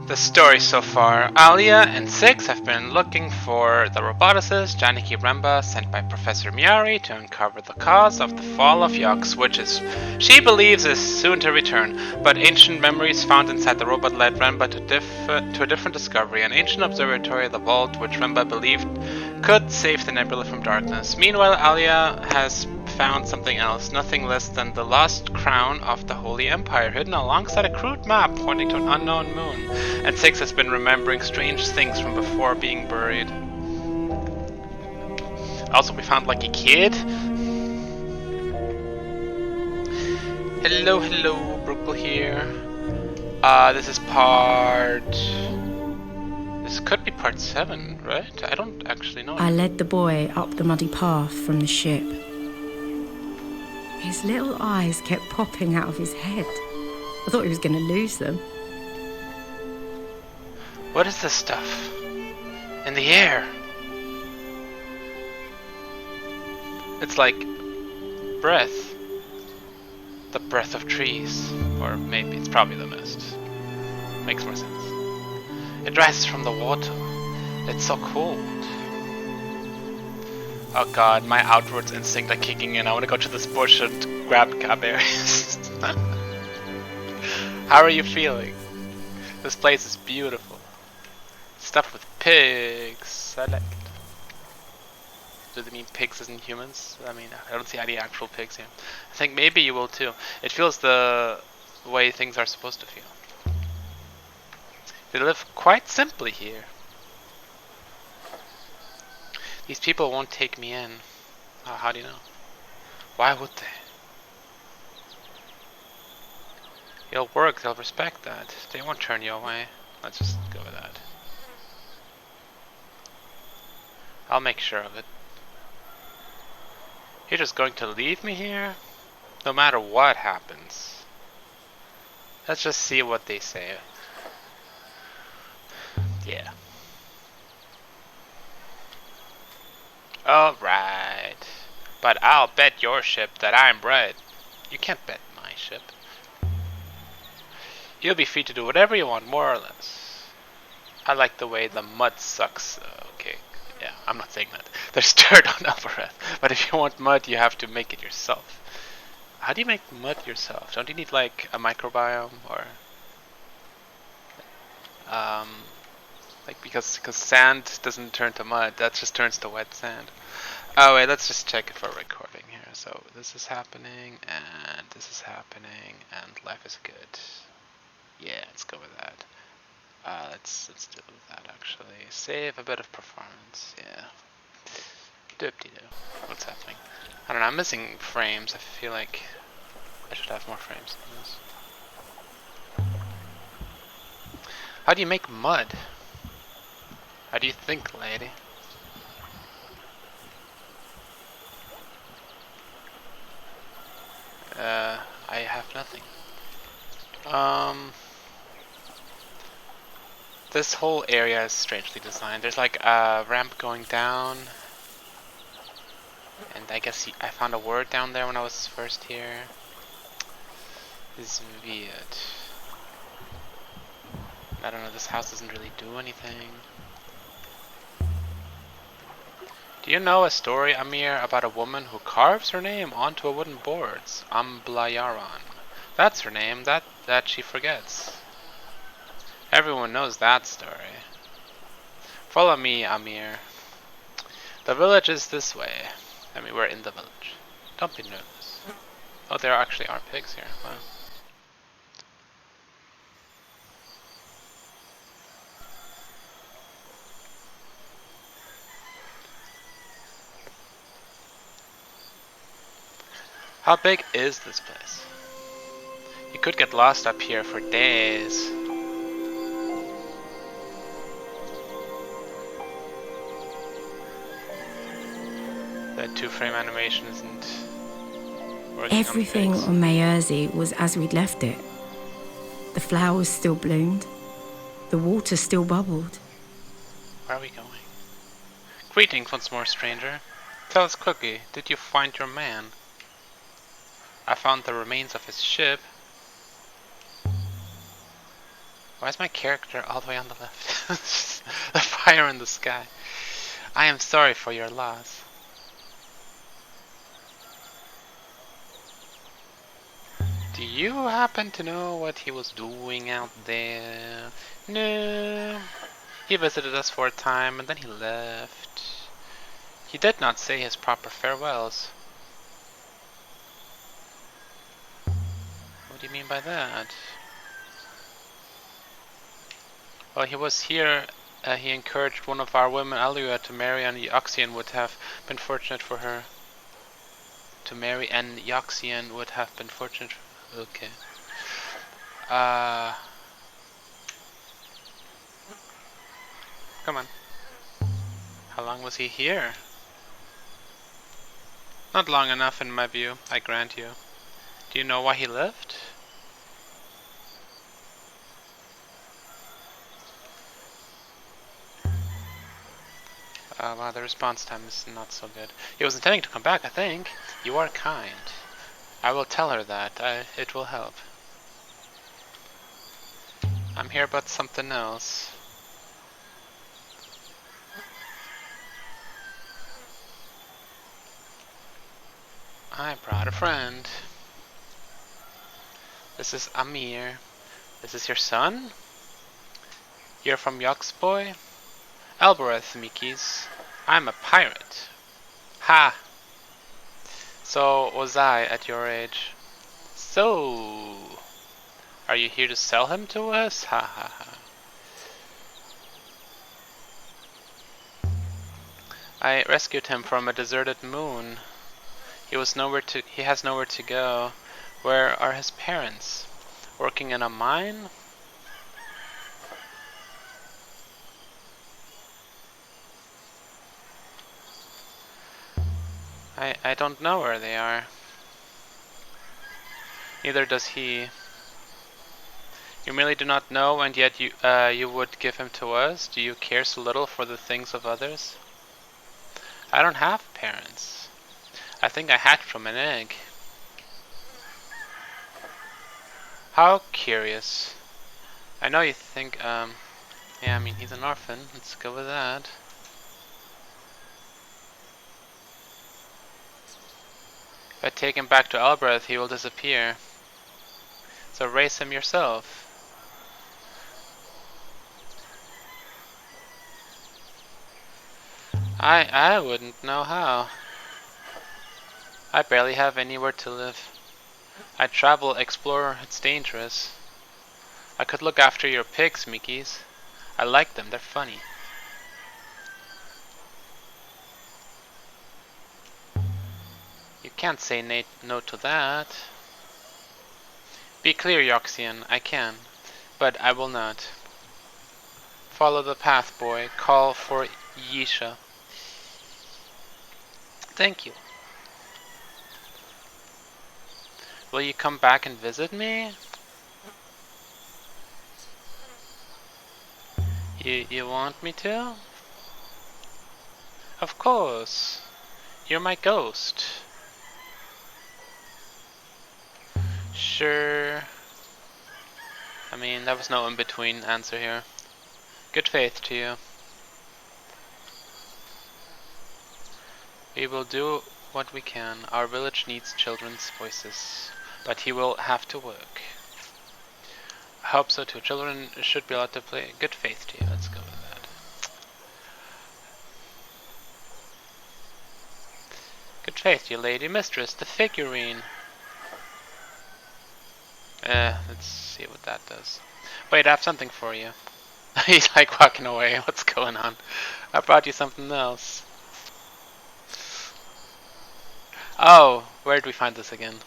The story so far. Alia and Six have been looking for the roboticist Janiki Remba sent by Professor Miari to uncover the cause of the fall of Yox, which she believes is soon to return. But ancient memories found inside the robot led Remba to a different discovery, an ancient observatory, the vault, which Remba believed could save the nebula from darkness. Meanwhile, Alia has found something else, nothing less than the lost crown of the Holy Empire, hidden alongside a crude map pointing to an unknown moon. And Six has been remembering strange things from before being buried. Also, we found Lucky Kid. Hello, Brookle here. This is part... This could be part 7, right? I don't actually know. I led the boy up the muddy path from the ship. His little eyes kept popping out of his head. I thought he was going to lose them. What is this stuff? In the air? It's like breath. The breath of trees. Or maybe it's probably the mist. Makes more sense. It rises from the water. It's so cold. Oh god, my outwards instinct are kicking in. I want to go to this bush and grab berries. How are you feeling? This place is beautiful. Stuff with pigs. Select. Do they mean pigs as in humans? I mean, I don't see any actual pigs here. I think maybe you will too. It feels the way things are supposed to feel. They live quite simply here. These people won't take me in. How do you know? Why would they? You'll work, they'll respect that. They won't turn you away. Let's just go with that. I'll make sure of it. You're just going to leave me here? No matter what happens. Let's just see what they say. Yeah. Alright. But I'll bet your ship that I'm right. You can't bet my ship. You'll be free to do whatever you want, more or less. I like the way the mud sucks. Okay, yeah, I'm not saying that. There's dirt on Alvarez. But if you want mud, you have to make it yourself. How do you make mud yourself? Don't you need like a microbiome or... like because sand doesn't turn to mud, that just turns to wet sand. Oh wait, let's just check it for recording here. So this is happening, and this is happening, and life is good. Yeah, let's go with that. Let's do that actually. Save a bit of performance. Yeah. Doop-de-doo. What's happening? I don't know. I'm missing frames. I feel like I should have more frames than this. How do you make mud? How do you think, lady? I have nothing. This whole area is strangely designed. There's like a ramp going down. And I guess I found a word down there when I was first here. This is weird. I don't know, this house doesn't really do anything. Do you know a story, Amir, about a woman who carves her name onto a wooden board? Amblayaran. That's her name, that she forgets. Everyone knows that story. Follow me, Amir. The village is this way. I mean, we're in the village. Don't be nervous. Oh, there actually are pigs here. Wow. How big is this place? You could get lost up here for days. That 2-frame animation isn't working. Everything on Mayerzi was as we'd left it. The flowers still bloomed. The water still bubbled. Where are we going? Greetings once more, stranger. Tell us quickly, did you find your man? I found the remains of his ship. Why is my character all the way on the left? The fire in the sky. I am sorry for your loss. Do you happen to know what he was doing out there? No. He visited us for a time and then he left. He did not say his proper farewells. What do you mean by that? Well, he was here. He encouraged one of our women, Alia, to marry, and Yoxian would have been fortunate for her. To marry, and Yoxian would have been fortunate. Okay. Come on. How long was he here? Not long enough in my view, I grant you. Do you know why he left? Wow, the response time is not so good. He was intending to come back, I think. You are kind. I will tell her that. It will help. I'm here about something else. I brought a friend. This is Amir. This is your son? You're from Yoxboy? Albereth, Mikis. I'm a pirate. Ha! So was I at your age. So, are you here to sell him to us? Ha ha ha. I rescued him from a deserted moon. He has nowhere to go. Where are his parents? Working in a mine? I don't know where they are. Neither does he. You merely do not know, and yet you would give him to us? Do you care so little for the things of others? I don't have parents. I think I hatched from an egg. How curious. I know you think, yeah, I mean, he's an orphan. Let's go with that. If I take him back to Albreth, he will disappear. So raise him yourself. I wouldn't know how. I barely have anywhere to live. I travel, explore, it's dangerous. I could look after your pigs, Mikis. I like them, they're funny. You can't say no to that. Be clear, Yoxian, I can, but I will not. Follow the path, boy. Call for Yisha. Thank you. Will you come back and visit me? You want me to? Of course. You're my ghost. Sure. I mean, there was no in-between answer here. Good faith to you. We will do what we can. Our village needs children's voices. But he will have to work. I hope so too. Children should be allowed to play. Good faith to you. Let's go with that. Good faith, you lady mistress. The figurine. Let's see what that does. Wait, I have something for you. He's like walking away. What's going on? I brought you something else. Oh, where did we find this again?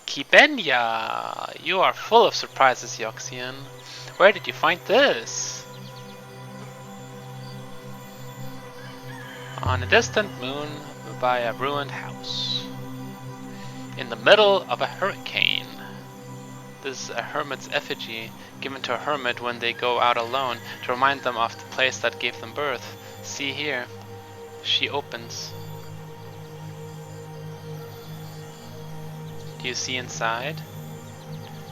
Kibenya! You are full of surprises, Yoxian. Where did you find this? On a distant moon by a ruined house. In the middle of a hurricane. This is a hermit's effigy given to a hermit when they go out alone to remind them of the place that gave them birth. See here. She opens. Do you see inside?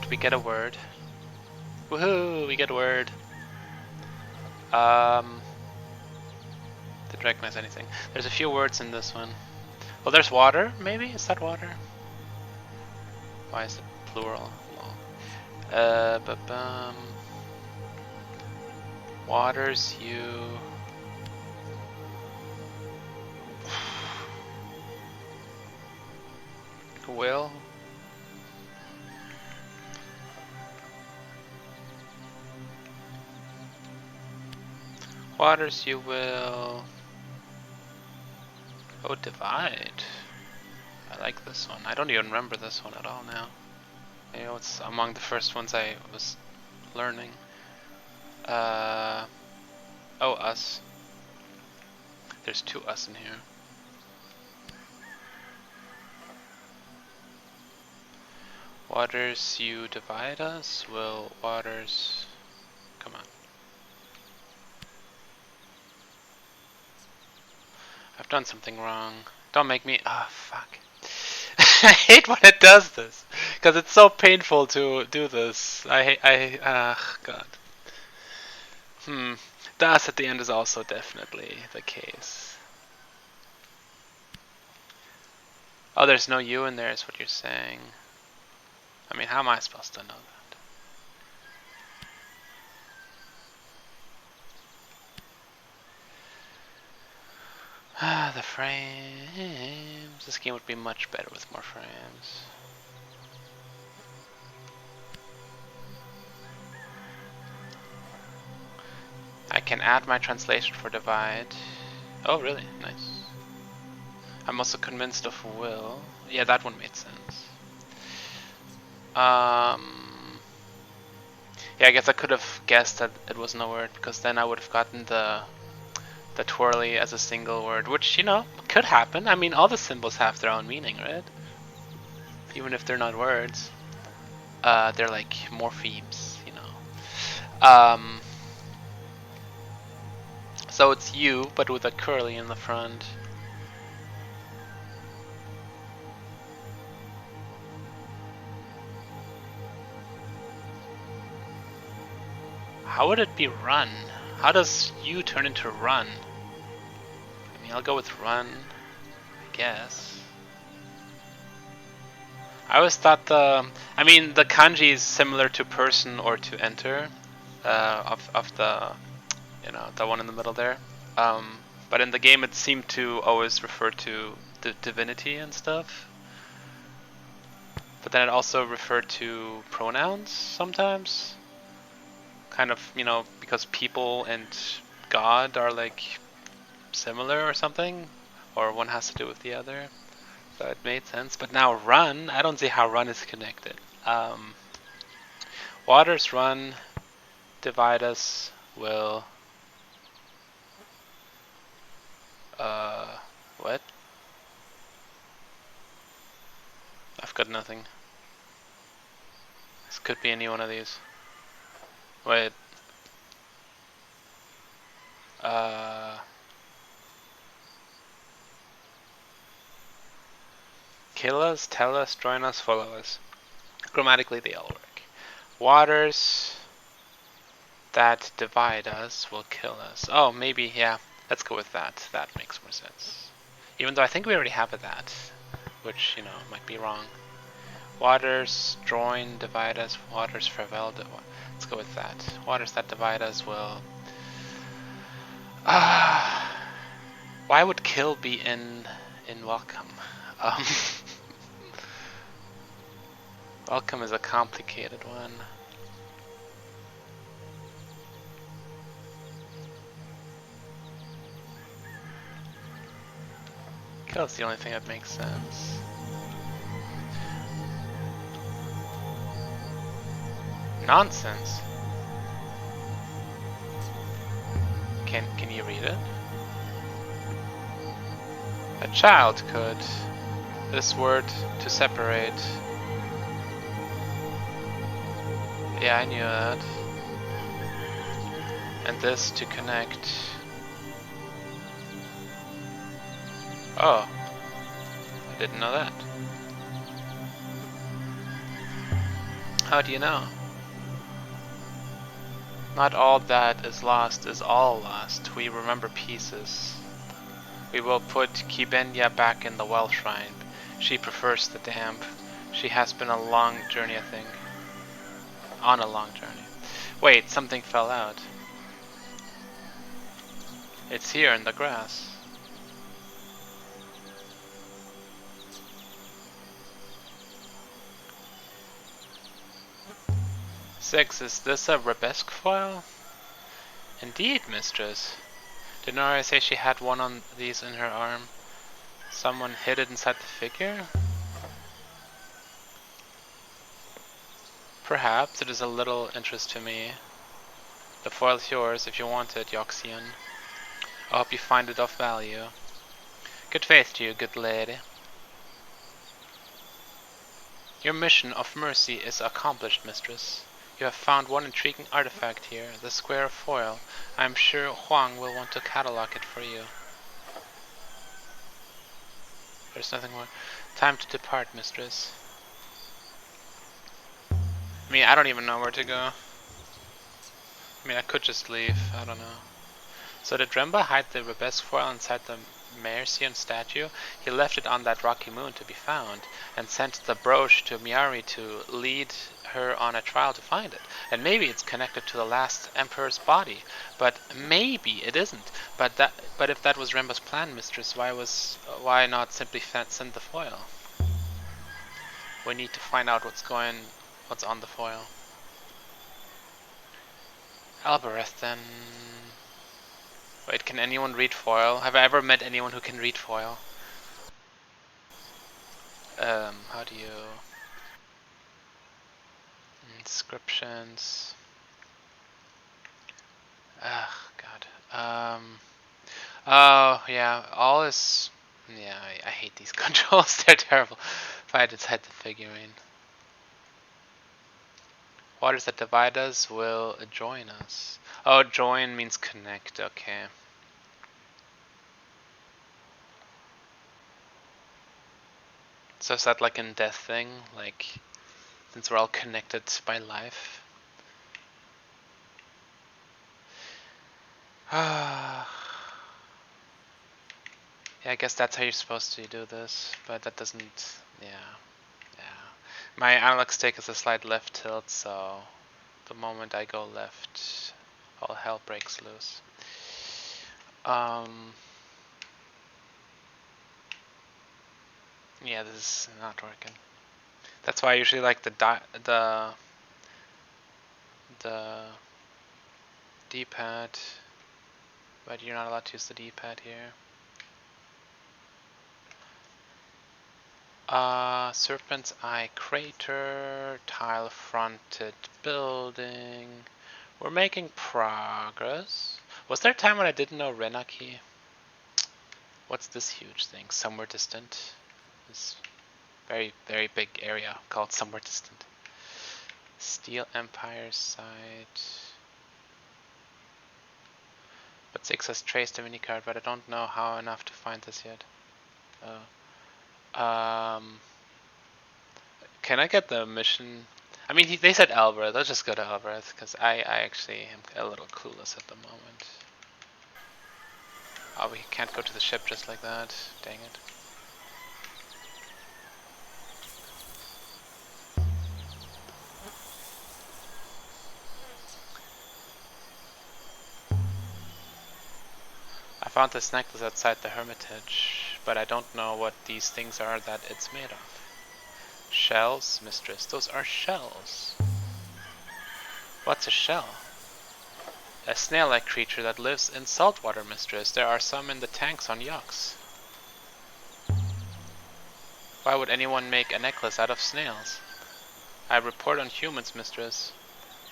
Do we get a word? Woohoo! We get a word. Didn't recognize anything. There's a few words in this one. Well, there's water, maybe? Is that water? Why is it plural? Waters you... will? Waters you will... Oh, divide. I like this one. I don't even remember this one at all now. You know, it's among the first ones I was learning. Oh, us. There's two us in here. Waters you divide us, will waters... Come on. I've done something wrong. Don't make me... Ah, fuck. I hate when it does this, because it's so painful to do this. God. The us at the end is also definitely the case. Oh, there's no you in there is what you're saying. I mean, how am I supposed to know that? Ah, the frames. This game would be much better with more frames. I can add my translation for divide. Oh, really? Nice. I'm also convinced of will. Yeah, that one made sense. Yeah, I guess I could have guessed that it was no word, because then I would have gotten the twirly as a single word, which, you know, could happen. I mean, all the symbols have their own meaning, right? Even if they're not words. They're like morphemes, you know. So it's you, but with a curly in the front. How would it be run? How does you turn into run? I mean, I'll go with run, I guess. I always thought the kanji is similar to person or to enter, of the, you know, the one in the middle there. But in the game it seemed to always refer to the divinity and stuff. But then it also referred to pronouns sometimes. Kind of, you know, because people and God are like similar or something, or one has to do with the other. So it made sense. But now run, I don't see how run is connected. Waters run, divide us, will... what? I've got nothing. This could be any one of these. Wait. Kill us, tell us, join us, follow us. Grammatically they all work. Waters that divide us will kill us. Oh, maybe, yeah. Let's go with that. That makes more sense. Even though I think we already have that, which, you know, might be wrong. Waters join, divide us. Waters farewell. Let's go with that. Waters that divide us will... why would kill be in welcome? Welcome is a complicated one. Kill is the only thing that makes sense. Nonsense. Can you read it? A child could. This word to separate. Yeah, I knew that. And this to connect. Oh, I didn't know that. How do you know? Not all that is lost is all lost. We remember pieces. We will put Kibenya back in the well shrine. She prefers the damp. She has been a long journey, I think. On a long journey. Wait, something fell out. It's here in the grass. Six, is this a Rebesque foil? Indeed, mistress. Didn't I say she had one on these in her arm? Someone hid it inside the figure? Perhaps it is a little interest to me. The foil's yours if you want it, Yoxian. I hope you find it of value. Good faith to you, good lady. Your mission of mercy is accomplished, mistress. You have found one intriguing artifact here, the square of foil. I am sure Huang will want to catalog it for you. There's nothing more. Time to depart, mistress. I mean, I don't even know where to go. I mean, I could just leave. I don't know. So did Dremba hide the Rebesque foil inside the Mercian statue? He left it on that rocky moon to be found, and sent the brooch to Miari to lead her on a trial to find it. And maybe it's connected to the last Emperor's body, but maybe it isn't. But if that was Remba's plan, mistress, why not simply send the foil? We need to find out what's on the foil. Albereth, then. Wait, can anyone read foil? Have I ever met anyone who can read foil? How do you... Inscriptions... Ugh, God. Oh, yeah, all is... Yeah, I hate these controls, they're terrible. If I had inside the figurine. Waters that divide us will join us. Oh, join means connect, okay. So is that like in Death thing? Like, since we're all connected by life? Yeah, I guess that's how you're supposed to do this, but that doesn't... Yeah. My analog stick is a slight left tilt, so the moment I go left, all hell breaks loose. Yeah, this is not working. That's why I usually like the D-pad, but you're not allowed to use the D-pad here. Serpent's Eye Crater, tile-fronted building. We're making progress. Was there a time when I didn't know Renaki? What's this huge thing? Somewhere distant. This very, very big area called Somewhere Distant. Steel Empire site. But 6 has traced the minicard, but I don't know how enough to find this yet. Can I get the mission? I mean, they said Alvarez. Let's just go to Alvarez, because I actually am a little clueless at the moment. Oh, we can't go to the ship just like that. Dang it. I found this necklace outside the Hermitage, but I don't know what these things are that it's made of. Shells, mistress. Those are shells. What's a shell? A snail-like creature that lives in saltwater, mistress. There are some in the tanks on yachts. Why would anyone make a necklace out of snails? I report on humans, mistress.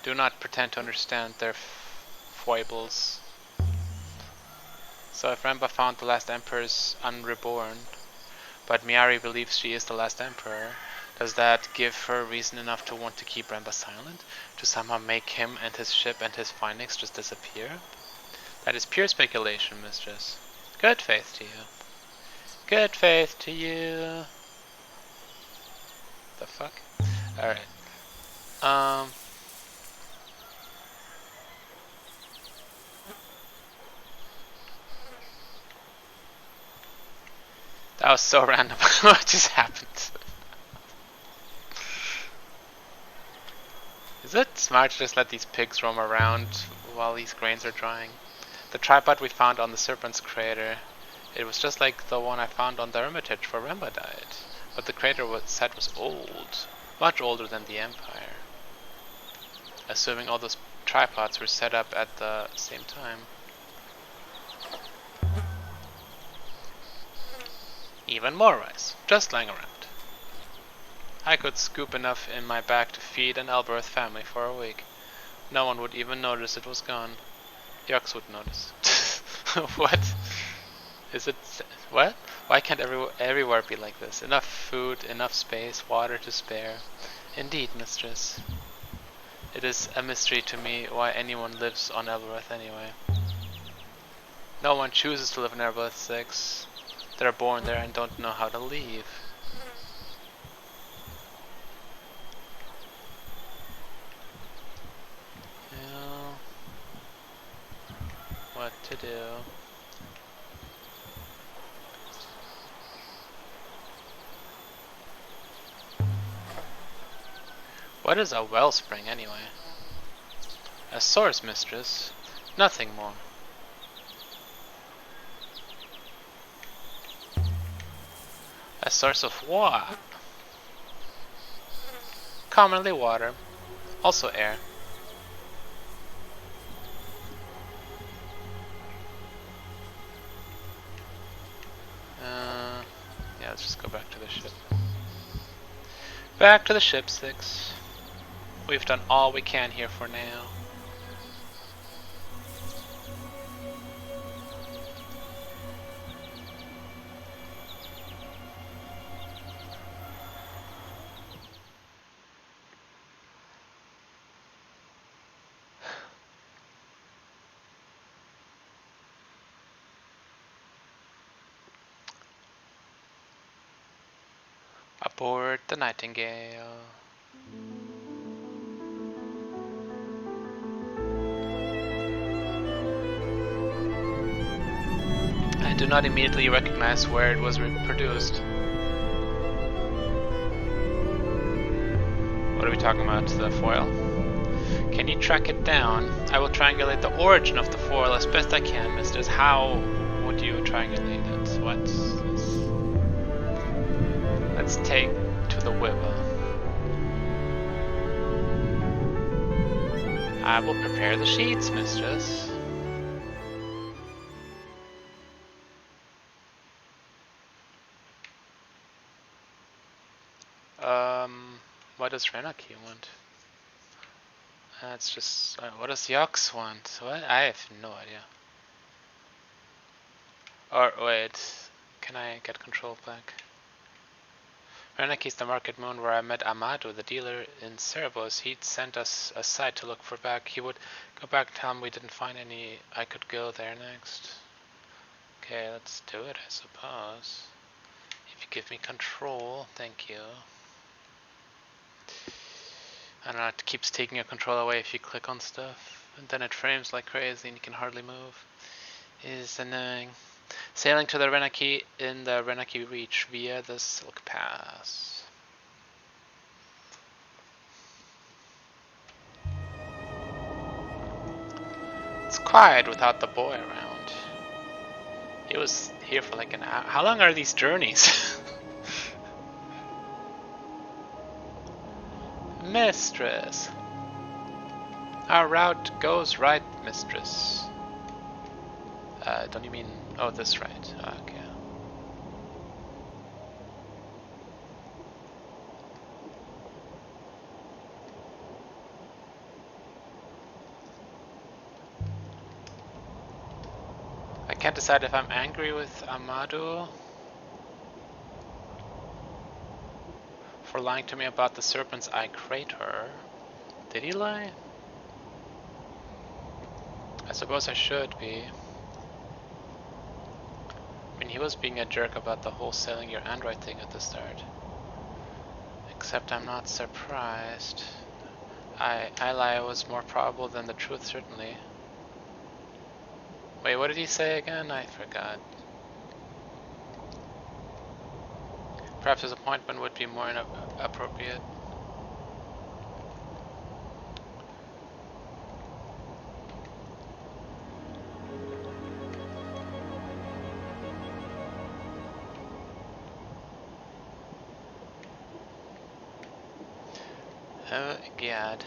Do not pretend to understand their foibles. So if Remba found the last emperor's unreborn, but Miari believes she is the last emperor, does that give her reason enough to want to keep Remba silent? To somehow make him and his ship and his findings just disappear? That is pure speculation, mistress. Good faith to you. Good faith to you. The fuck? Alright. That was so random. What just happened? Is it smart to just let these pigs roam around while these grains are drying? The tripod we found on the serpent's crater. It was just like the one I found on the Hermitage where Remba died. But the crater said was old. Much older than the Empire. Assuming all those tripods were set up at the same time. Even more rice, just lying around. I could scoop enough in my bag to feed an Elbereth family for a week. No one would even notice it was gone. Yux would notice. What? Is it... what? Why can't everywhere be like this? Enough food, enough space, water to spare. Indeed, mistress. It is a mystery to me why anyone lives on Elbereth anyway. No one chooses to live in Elbereth 6. They're born there and don't know how to leave. Yeah. What to do? What is a wellspring anyway? A source, mistress. Nothing more. A source of what? Commonly water. Also air. Yeah, let's just go back to the ship. Back to the ship, 6. We've done all we can here for now. Aboard the Nightingale. I do not immediately recognize where it was reproduced. What are we talking about? The foil? Can you track it down? I will triangulate the origin of the foil as best I can, mistress. How would you triangulate it? What's this? Let's take to the Wiba. I will prepare the sheets, mistress. What does Renaki want? It's just, what does Yox want? What? I have no idea. Or, wait, can I get control back? Renaki's the market moon where I met Amado, the dealer in Cerebos. He'd sent us aside to look for back. He would go back and tell him we didn't find any. I could go there next. Okay, let's do it, I suppose. If you give me control, thank you. I don't know, it keeps taking your control away if you click on stuff. And then it frames like crazy and you can hardly move. Is annoying. Sailing to the Renaki in the Renaki Reach via the Silk Pass. It's quiet without the boy around. He was here for like an hour. How long are these journeys? Mistress. Our route goes right, mistress. Don't you mean... oh, this right. Okay. I can't decide if I'm angry with Amado for lying to me about the Serpent's Eye crater. Did he lie? I suppose I should be. I mean, he was being a jerk about the whole selling your Android thing at the start. Except I'm not surprised. I lie was more probable than the truth, certainly. Wait, what did he say again? I forgot. Perhaps his appointment would be more appropriate. Oh god.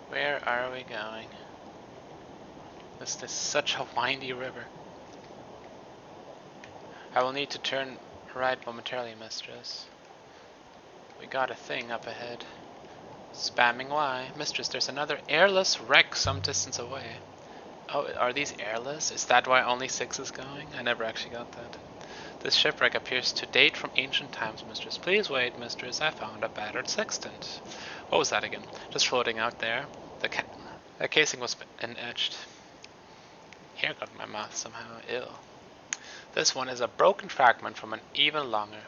Where are we going? This is such a windy river. I will need to turn right momentarily, mistress. We got a thing up ahead. Spamming Y. Mistress, there's another airless wreck some distance away. Oh, are these airless? Is that why only 6 is going? I never actually got that. This shipwreck appears to date from ancient times, mistress. Please wait, mistress. I found a battered sextant. What was that again? Just floating out there. The casing was etched. Here got my mouth somehow ill. This one is a broken fragment from an even longer.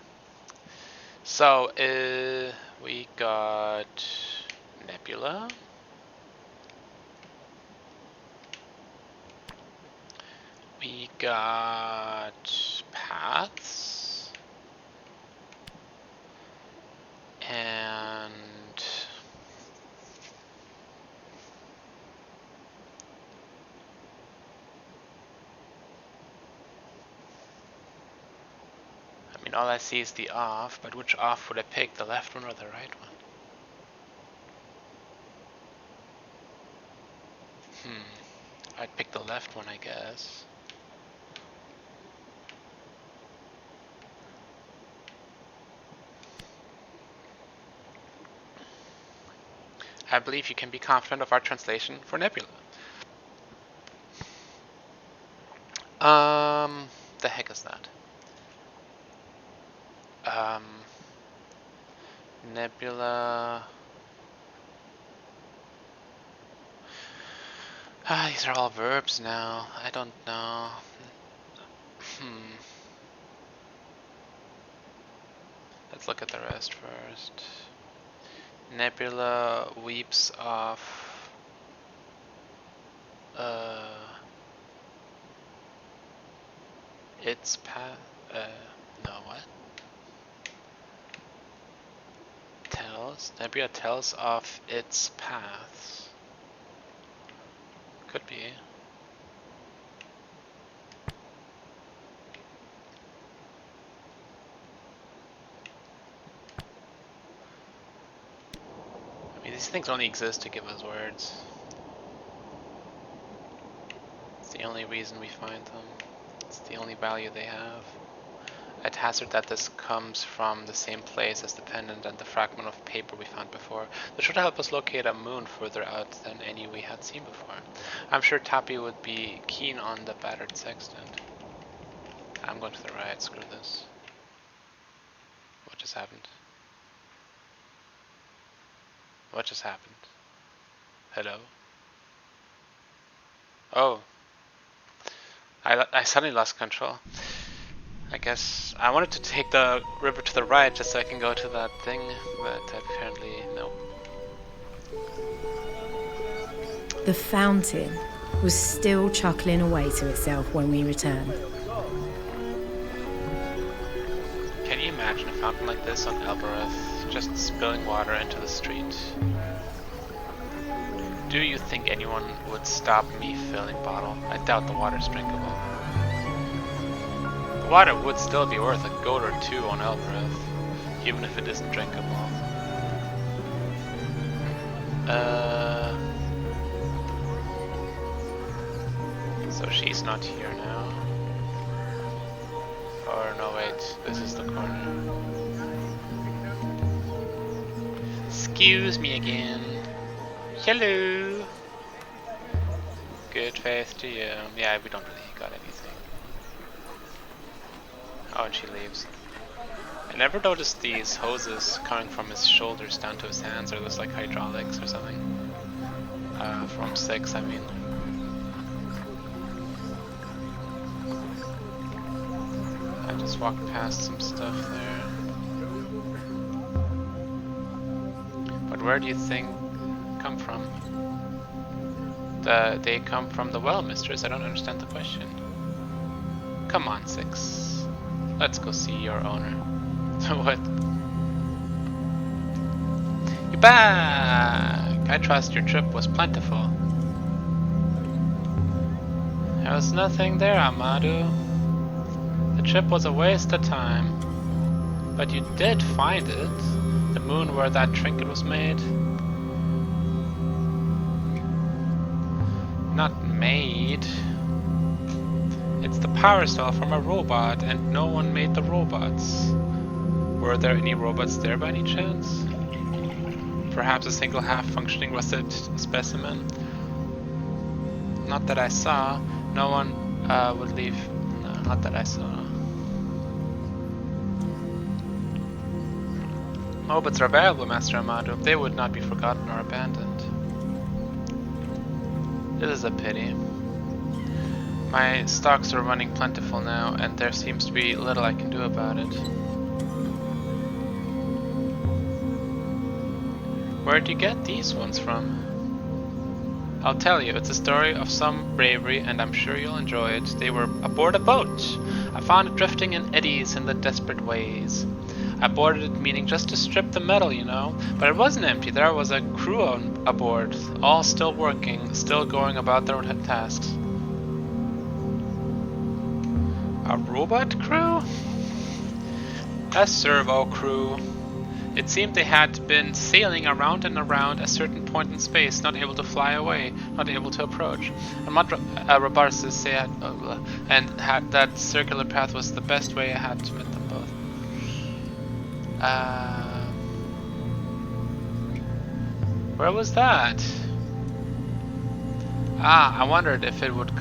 So, we got nebula. We got paths. And I mean, all I see is the off, but which off would I pick, the left one or the right one? I'd pick the left one, I guess. I believe you can be confident of our translation for nebula. The heck is that? Nebula. These are all verbs now. I don't know. Let's look at the rest first. Nebula weeps off. Its path. No, what? Nebula tells of its paths. Could be. I mean, these things only exist to give us words. It's the only reason we find them. It's the only value they have. I'd hazard that this comes from the same place as the pendant and the fragment of paper we found before. This should help us locate a moon further out than any we had seen before. I'm sure Tapi would be keen on the battered sextant. I'm going to the right, screw this. What just happened? What just happened? Hello? Oh. I suddenly lost control. I guess I wanted to take the river to the right just so I can go to that thing, but apparently no. The fountain was still chuckling away to itself when we returned. Can you imagine a fountain like this on Elbereth, just spilling water into the street? Do you think anyone would stop me filling bottle? I doubt the water's drinkable. The water would still be worth a gold or two on Elbereth, even if it isn't drinkable. So she's not here now. Or no, wait, this is the corner. Excuse me again. Hello. Good faith to you. Yeah, we don't really got anything. Oh, and she leaves. I never noticed these hoses coming from his shoulders down to his hands. Are those like hydraulics or something? From 6, I mean. I just walked past some stuff there. But where do you think come from? They come from the well, mistress. I don't understand the question. Come on, 6. Let's go see your owner. What? You're back! I trust your trip was plentiful. There was nothing there, Amadu. The trip was a waste of time. But you did find it. The moon where that trinket was made. Not made. It's the power cell from a robot, and no one made the robots. Were there any robots there by any chance? Perhaps a single half-functioning rusted specimen? Not that I saw. No one would leave. No, not that I saw. Robots are valuable, Master Amado. They would not be forgotten or abandoned. This is a pity. My stocks are running plentiful now, and there seems to be little I can do about it. Where'd you get these ones from? I'll tell you, it's a story of some bravery, and I'm sure you'll enjoy it. They were aboard a boat. I found it drifting in eddies in the desperate ways. I boarded it meaning just to strip the metal, you know, but it wasn't empty. There was a crew aboard, all still working, still going about their tasks. A robot crew? A servo crew. It seemed they had been sailing around and around a certain point in space, not able to fly away, not able to approach. And Robarsis said, and had that circular path was the best way I had to meet them both. Where was that? I wondered if it would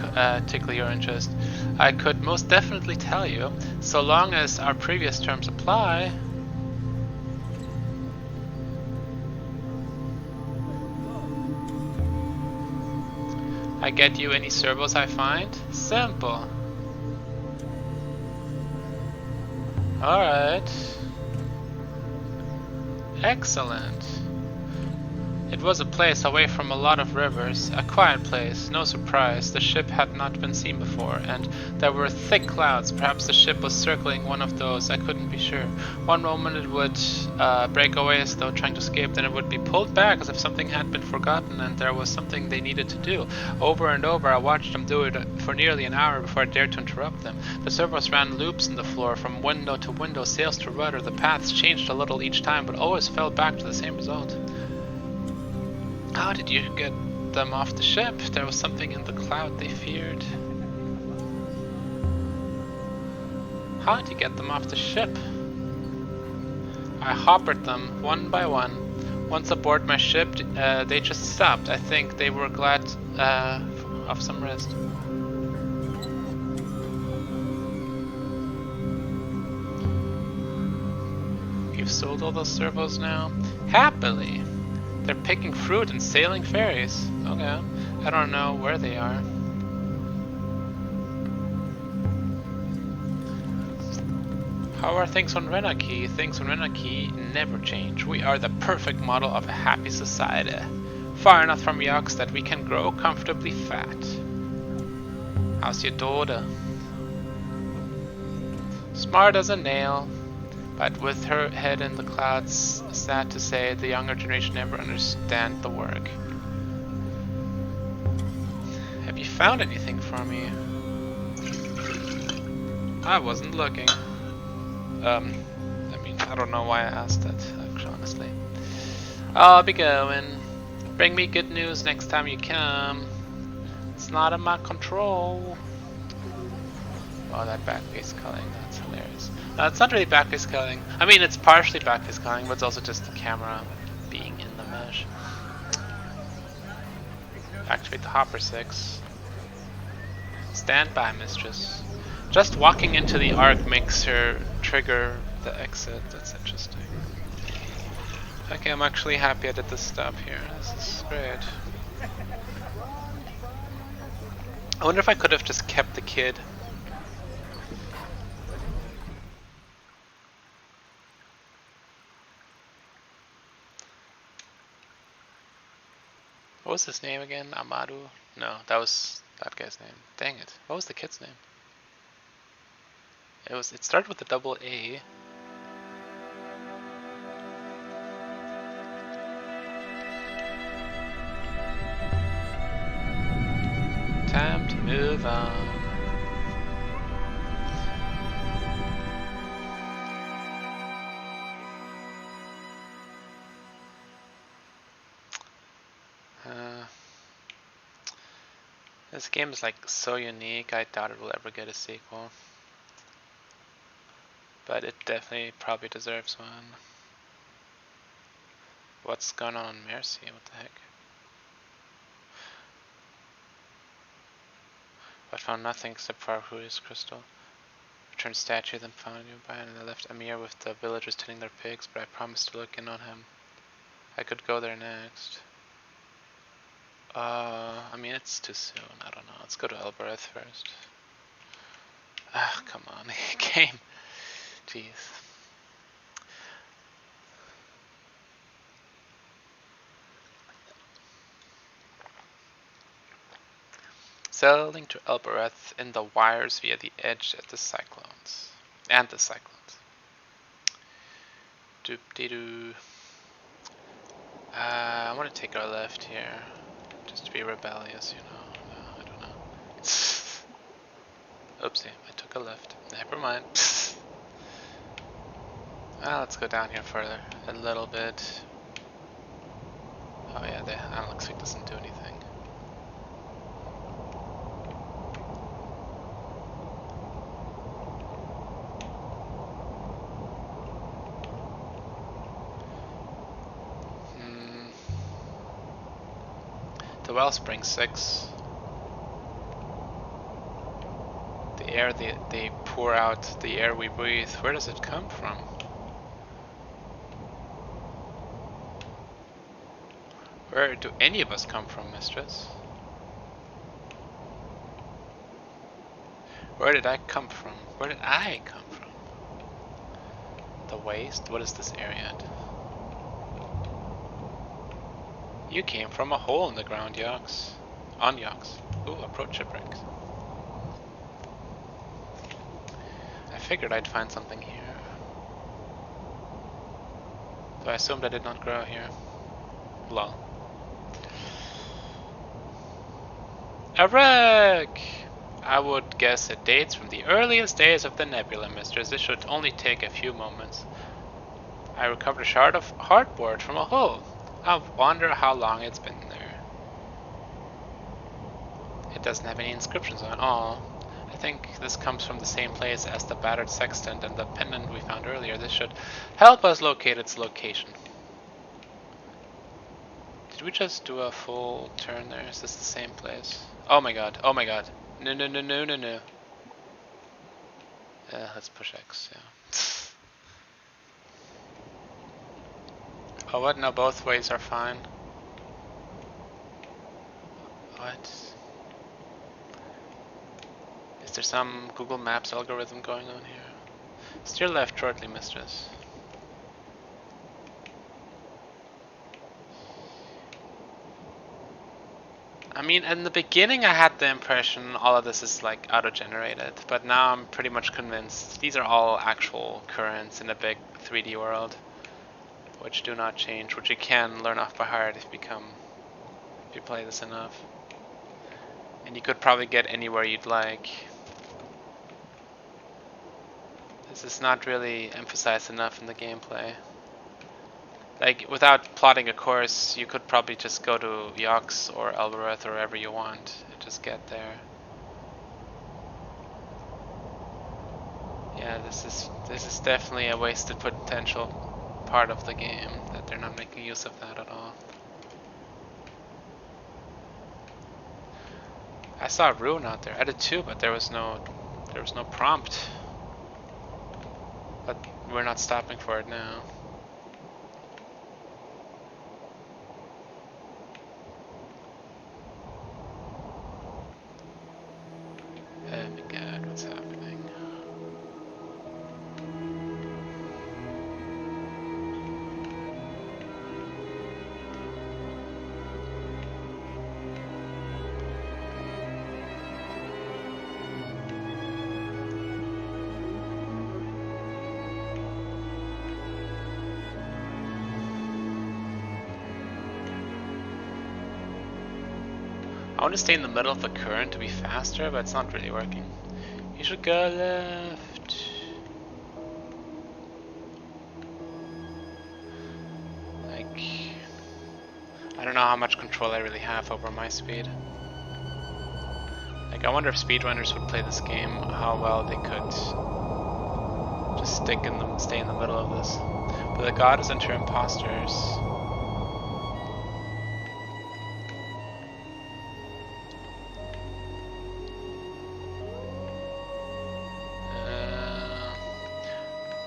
tickle your interest. I could most definitely tell you, so long as our previous terms apply. I get you any servos I find? Simple. Alright. Excellent. It was a place away from a lot of rivers, a quiet place, no surprise. The ship had not been seen before, and there were thick clouds. Perhaps the ship was circling one of those, I couldn't be sure. One moment it would break away as though trying to escape, then it would be pulled back as if something had been forgotten and there was something they needed to do. Over and over I watched them do it for nearly an hour before I dared to interrupt them. The servos ran loops in the floor, from window to window, sails to rudder. The paths changed a little each time, but always fell back to the same result. How did you get them off the ship? There was something in the cloud they feared. How did you get them off the ship? I hoppered them one by one. Once aboard my ship, they just stopped. I think they were glad of some rest. You've sold all those servos now? Happily. They're picking fruit and sailing ferries. Okay. I don't know where they are. How are things on Renaki? Things on Renaki never change. We are the perfect model of a happy society. Far enough from Yoks that we can grow comfortably fat. How's your daughter? Smart as a nail. But with her head in the clouds, sad to say, the younger generation never understand the work. Have you found anything for me? I wasn't looking. I mean, I don't know why I asked that, actually, honestly. I'll be going. Bring me good news next time you come. It's not in my control. Oh, that back-face culling, that's hilarious. It's not really back-face culling. I mean, it's partially back-face culling, but it's also just the camera being in the mesh. Activate the Hopper 6. Stand by, mistress. Just walking into the arc makes her trigger the exit. That's interesting. Okay, I'm actually happy I did this stop here. This is great. I wonder if I could have just kept the kid. What was his name again? Amadu? No, that was that guy's name. Dang it. What was the kid's name? It started with a double A. move on. This game is like so unique, I doubt it will ever get a sequel. But it definitely probably deserves one. What's going on in Mercy? What the heck? But found nothing except for Arhurius crystal. Returned statue, then found you by, and I left Amir with the villagers tending their pigs, but I promised to look in on him. I could go there next. I mean, it's too soon. I don't know. Let's go to Elbereth first. Ah, come on, game. Jeez. Sailing to Elbereth in the wires via the edge at the cyclones. And the cyclones. Doop-de-doo. I want to take our left here. Just to be rebellious, you know. No, I don't know. Oopsie, I took a left. Never mind. Well, let's go down here further. A little bit. Oh yeah, that looks like it doesn't do anything. The wellspring 6. The air they pour out, the air we breathe, where does it come from? Where do any of us come from, mistress? Where did I come from? Where did I come from? The waste? What is this area? You came from a hole in the ground, Yox. On Yox. Ooh, approach shipwrecks. I figured I'd find something here. So I assumed I did not grow here. Lol. A wreck! I would guess it dates from the earliest days of the nebula, mistress. This should only take a few moments. I recovered a shard of hardboard from a hole. I wonder how long it's been there. It doesn't have any inscriptions on it. Oh, I think this comes from the same place as the battered sextant and the pendant we found earlier. This should help us locate its location. Did we just do a full turn there? Is this the same place? Oh my god, oh my god. No, no, no, no, no, no. Let's push X, yeah. Oh, what? No, both ways are fine. What? Is there some Google Maps algorithm going on here? Steer left shortly, mistress. I mean, in the beginning I had the impression all of this is like auto-generated, but now I'm pretty much convinced these are all actual currents in a big 3D world, which do not change, which you can learn off by heart if you play this enough. And you could probably get anywhere you'd like. This is not really emphasized enough in the gameplay. Like, without plotting a course, you could probably just go to Yox or Elbereth or wherever you want and just get there. Yeah, this is definitely a wasted potential part of the game, that they're not making use of that at all. I saw a rune out there. I did too, but there was no prompt. But we're not stopping for it now. Oh my god, what's happening? I want to stay in the middle of the current to be faster, but it's not really working. You should go left. Like, I don't know how much control I really have over my speed. Like, I wonder if speedrunners would play this game, how well they could just stay in the middle of this. But the goddess and her imposters.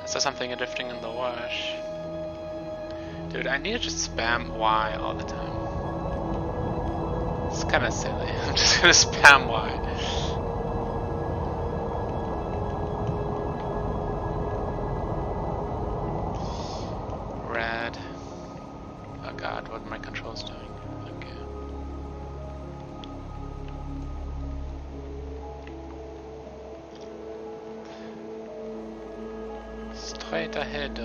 I saw something drifting in the wash. Dude, I need to just spam Y all the time. It's kind of silly. I'm just gonna spam Y. Red. Oh god, what are my controls doing? Okay. Straight ahead.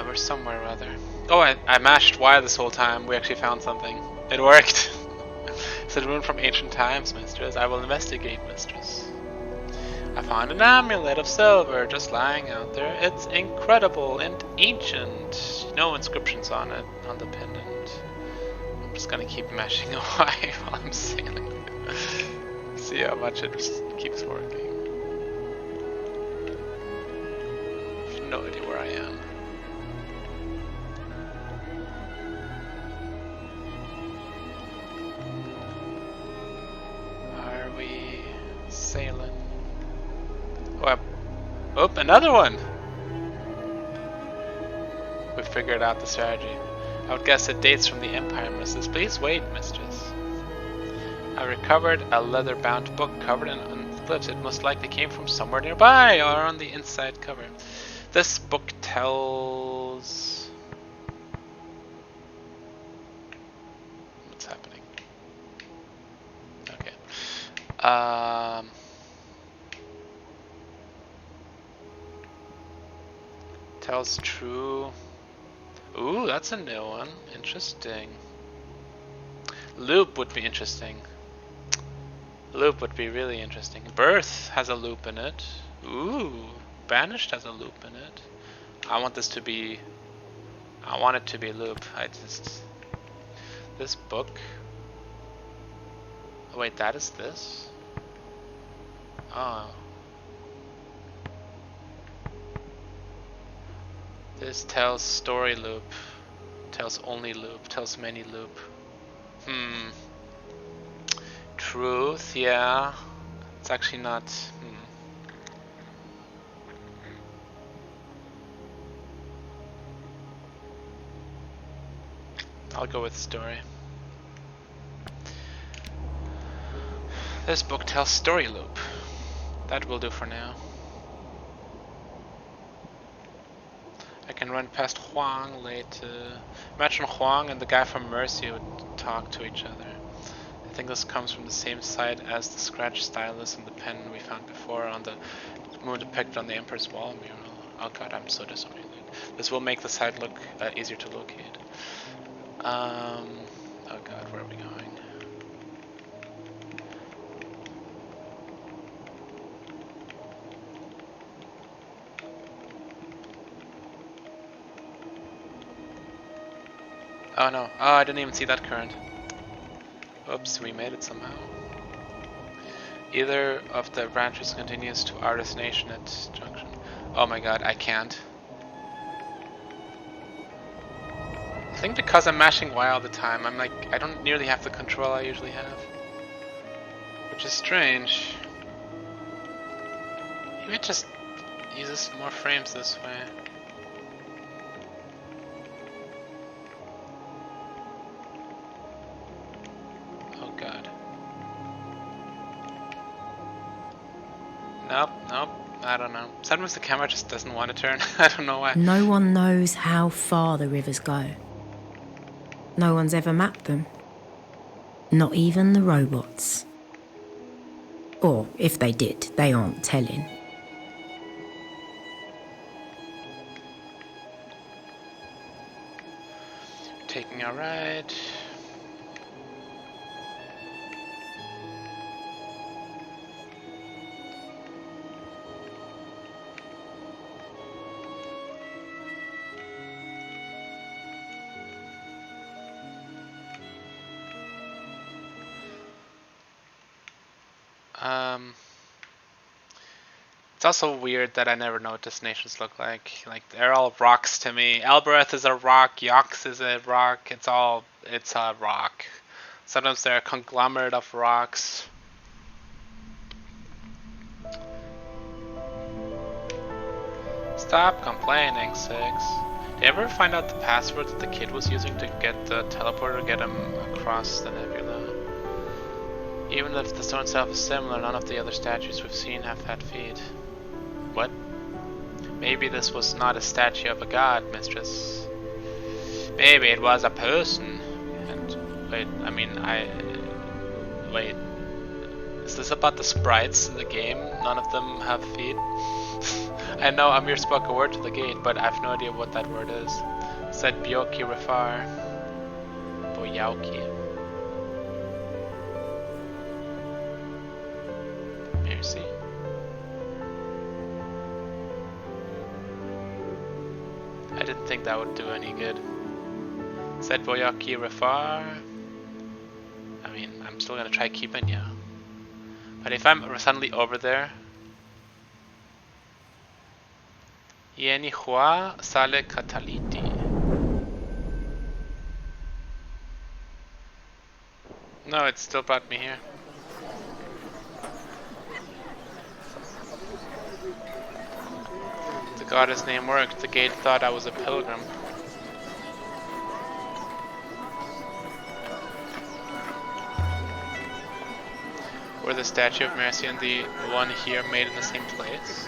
We're somewhere rather. Oh, I mashed Y this whole time. We actually found something. It worked. It's a rune from ancient times, mistress. I will investigate, mistress. I found an amulet of silver just lying out there. It's incredible and ancient. No inscriptions on it, on the pendant. I'm just gonna keep mashing Y while I'm sailing. See how much it keeps working. I have no idea where I am. Sailing. Oh, another one! We figured out the strategy. I would guess it dates from the Empire, mistress. Please wait, mistress. I recovered a leather-bound book covered in glyphs. It most likely came from somewhere nearby or on the inside cover. This book tells... What's happening? Okay. Tells true. Ooh, that's a new one. Interesting. Loop would be interesting. Loop would be really interesting. Birth has a loop in it. Ooh, Banished has a loop in it. I want this to be... I want it to be loop. This book... Oh wait, that is this? Oh. This tells story loop, tells only loop, tells many loop. Truth, yeah. It's actually not. I'll go with story. This book tells story loop. That will do for now. I can run past Huang later. Imagine Huang and the guy from Mercy would talk to each other. I think this comes from the same site as the scratch stylus and the pen we found before on the moon depicted on the Emperor's Wall mural. Oh god, I'm so disoriented. This will make the site look easier to locate. Oh god, where are we going? Oh no, oh I didn't even see that current. Oops, we made it somehow. Either of the branches continues to our destination at junction. Oh my god, I can't. I think because I'm mashing Y all the time, I'm like, I don't nearly have the control I usually have. Which is strange. Maybe it just uses more frames this way. Nope, I don't know. Sometimes the camera just doesn't want to turn. I don't know why. No one knows how far the rivers go. No one's ever mapped them. Not even the robots. Or if they did, they aren't telling. Taking a ride. It's also weird that I never know what destinations look like. Like, they're all rocks to me. Elbereth is a rock, Yox is a rock, it's a rock. Sometimes they're a conglomerate of rocks. Stop complaining, Six. Did you ever find out the password that the kid was using to get the teleporter, get him across the nebula? Even if the stone itself is similar, none of the other statues we've seen have had feet. What? Maybe this was not a statue of a god, mistress. Maybe it was a person. And wait, wait. Is this about the sprites in the game? None of them have feet? I know Amir spoke a word to the gate, but I have no idea what that word is. It said Byoki Rafar. Boyauki. Mercy. I didn't think that would do any good. It said Boyauki Rafar. I mean, I'm still gonna try keeping you. But if I'm suddenly over there, Yeni Hua Sale Cataliti. No, it still brought me here. The goddess name worked. The gate thought I was a pilgrim. Were the statue of Mercy and the one here made in the same place?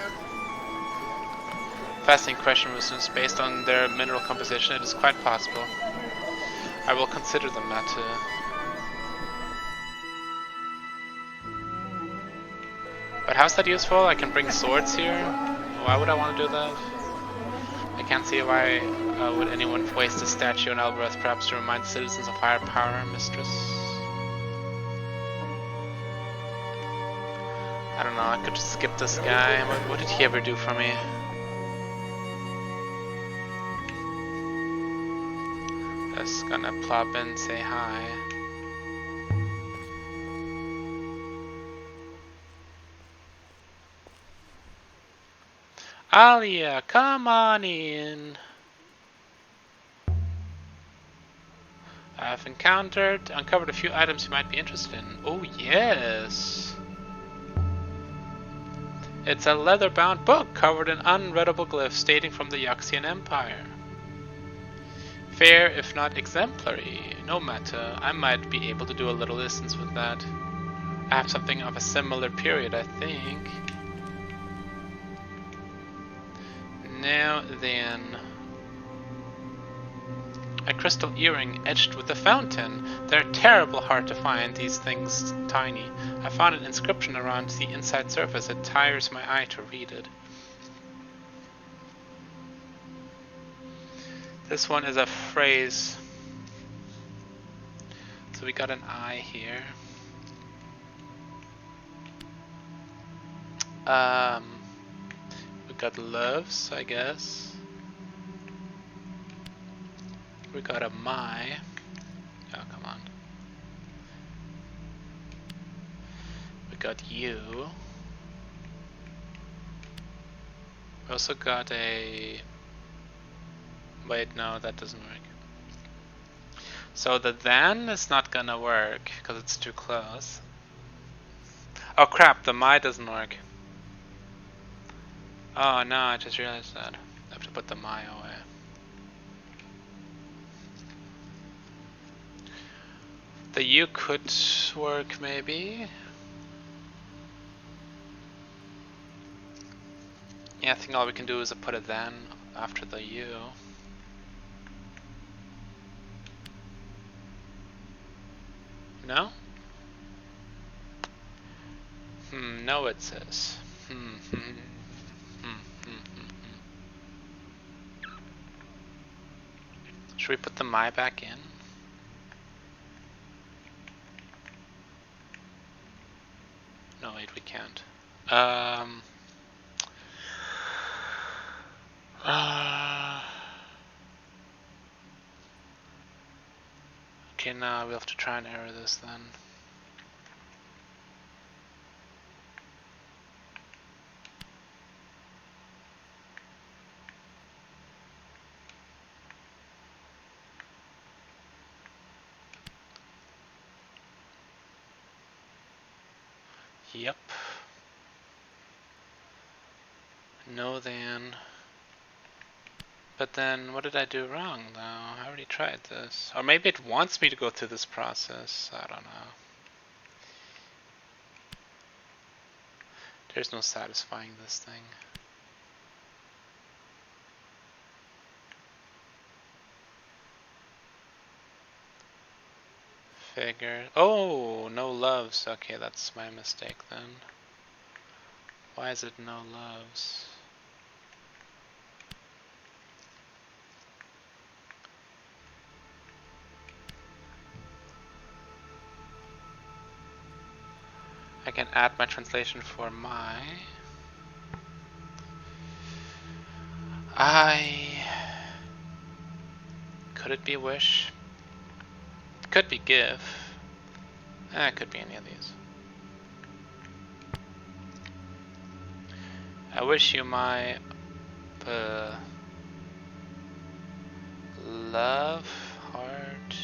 Fascinating question, since based on their mineral composition, it is quite possible. I will consider them that too. But how's that useful? I can bring swords here? Why would I want to do that? I can't see why would anyone waste a statue in Elbereth, perhaps to remind citizens of higher power, mistress? I don't know, I could just skip this guy. What did he ever do for me? Just gonna plop in, say hi. Alia, come on in. I've uncovered a few items you might be interested in. Oh yes! It's a leather-bound book covered in unreadable glyphs dating from the Yaxian Empire. Fair, if not exemplary. No matter, I might be able to do a little distance with that. I have something of a similar period, I think. Now then. A crystal earring etched with a fountain. They're terrible hard to find, these things tiny. I found an inscription around the inside surface. It tires my eye to read it. This one is a phrase. So we got an I here. We got loves, I guess. We got a my. Oh, come on. We got you. We also got a... Wait, no, that doesn't work. So the then is not gonna work, because it's too close. Oh crap, the my doesn't work. Oh no, I just realized that. I have to put the my away. The you could work, maybe? Yeah, I think all we can do is put a then after the you. No? know it says. Should we put the my back in? No, wait, we can't. Okay, now we'll have to try and error this then. Yep. No then. But then, what did I do wrong though? I already tried this. Or maybe it wants me to go through this process. I don't know. There's no satisfying this thing. Figure. Oh, no loves. Okay, that's my mistake then. Why is it no loves? I can add my translation for my. Could it be wish? Could be give. It could be any of these. I wish you my love heart.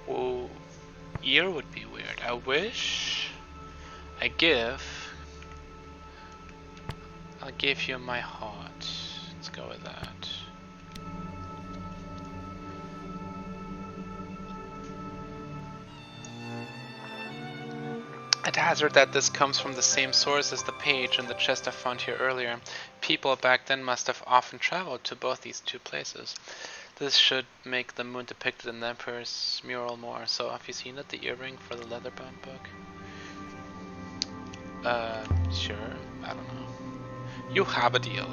Whoa, ear would be weird. I wish. I give. I'll give you my heart. Let's go with that. I'd hazard that this comes from the same source as the page and the chest I found here earlier. People back then must have often traveled to both these two places. This should make the moon depicted in the Emperor's mural more. So have you seen it, the earring for the leather-bound book? Sure. I don't know. You have a deal.